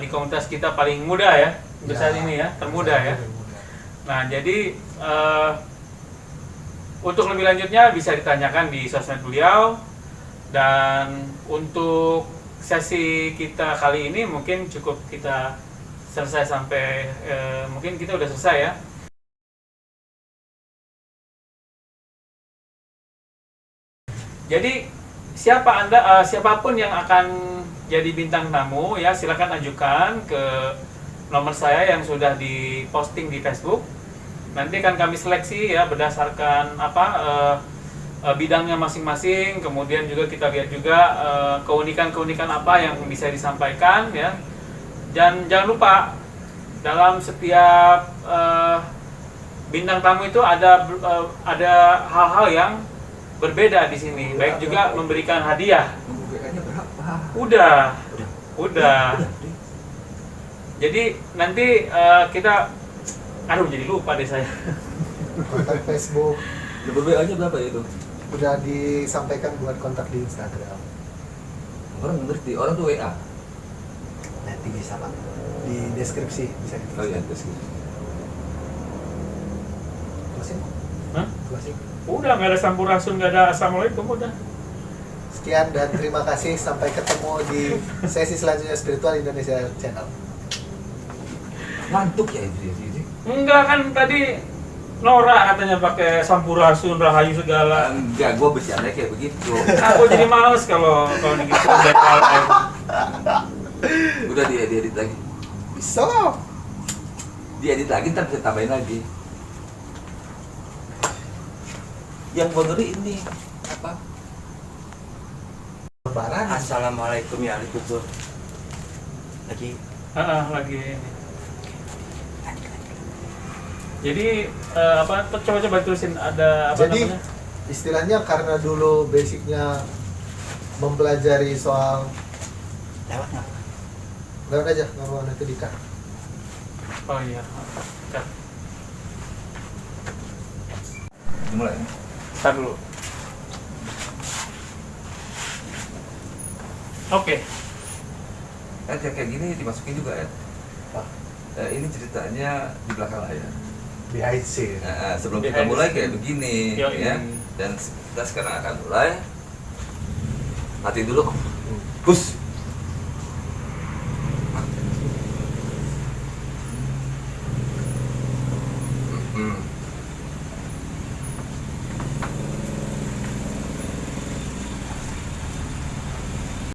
di komunitas kita paling muda ya, untuk saat ini ya, termuda ya. Nah, jadi untuk lebih lanjutnya bisa ditanyakan di sosmed beliau. Dan untuk sesi kita kali ini mungkin cukup kita selesai sampai mungkin kita udah selesai ya. Jadi siapapun yang akan jadi bintang tamu ya, silakan ajukan ke nomor saya yang sudah diposting di Facebook. Nanti akan kami seleksi ya berdasarkan bidangnya masing-masing. Kemudian juga kita lihat juga keunikan-keunikan apa yang bisa disampaikan ya. Dan jangan lupa dalam setiap bintang tamu itu ada hal-hal yang berbeda di sini. Baik juga memberikan hadiah. WA-nya berapa? Udah. Jadi nanti kita jadi lupa deh saya. Kontak Facebook Nomor WA-nya berapa ya itu? udah disampaikan buat kontak di Instagram. Orang ngerti, orang tuh WA. Nanti bisa Pak di deskripsi bisa Oh ditulis. iya, terus gitu. Closing? Hah? Closing. Udah, nggak ada sampurasun, nggak ada assalamualaikum, udah. Sekian dan terima kasih, sampai ketemu di sesi selanjutnya Spiritual Indonesia Channel. Ngantuk ya itu. Enggak, kan tadi Nora katanya pakai sampurasun, rahayu segala. Enggak, gua bercanda kayak begitu. Aku jadi males kalau gitu back live. Udah diedit lagi. Bisa. Diedit lagi, ntar bisa tambahin lagi. Yang mau ngeri ini apa? Lebaran. Assalamualaikum ya Alaikum. Lagi Lagi ini. Jadi coba tulisin ada apa Jadi namanya? istilahnya karena dulu basicnya mempelajari soal lewat nggak? lewat aja, nggak mau nanti dikat. Oh iya. Cut. Mulai. Start dulu. Oke. Kan kayak gini dimasukin juga ya. Apa? Ini ceritanya di belakang layar. Behind scene. Sebelum kita mulai kayak begini, Yo, ya. ini. Dan kita sekarang akan mulai. Latihan dulu. Hmm. Push.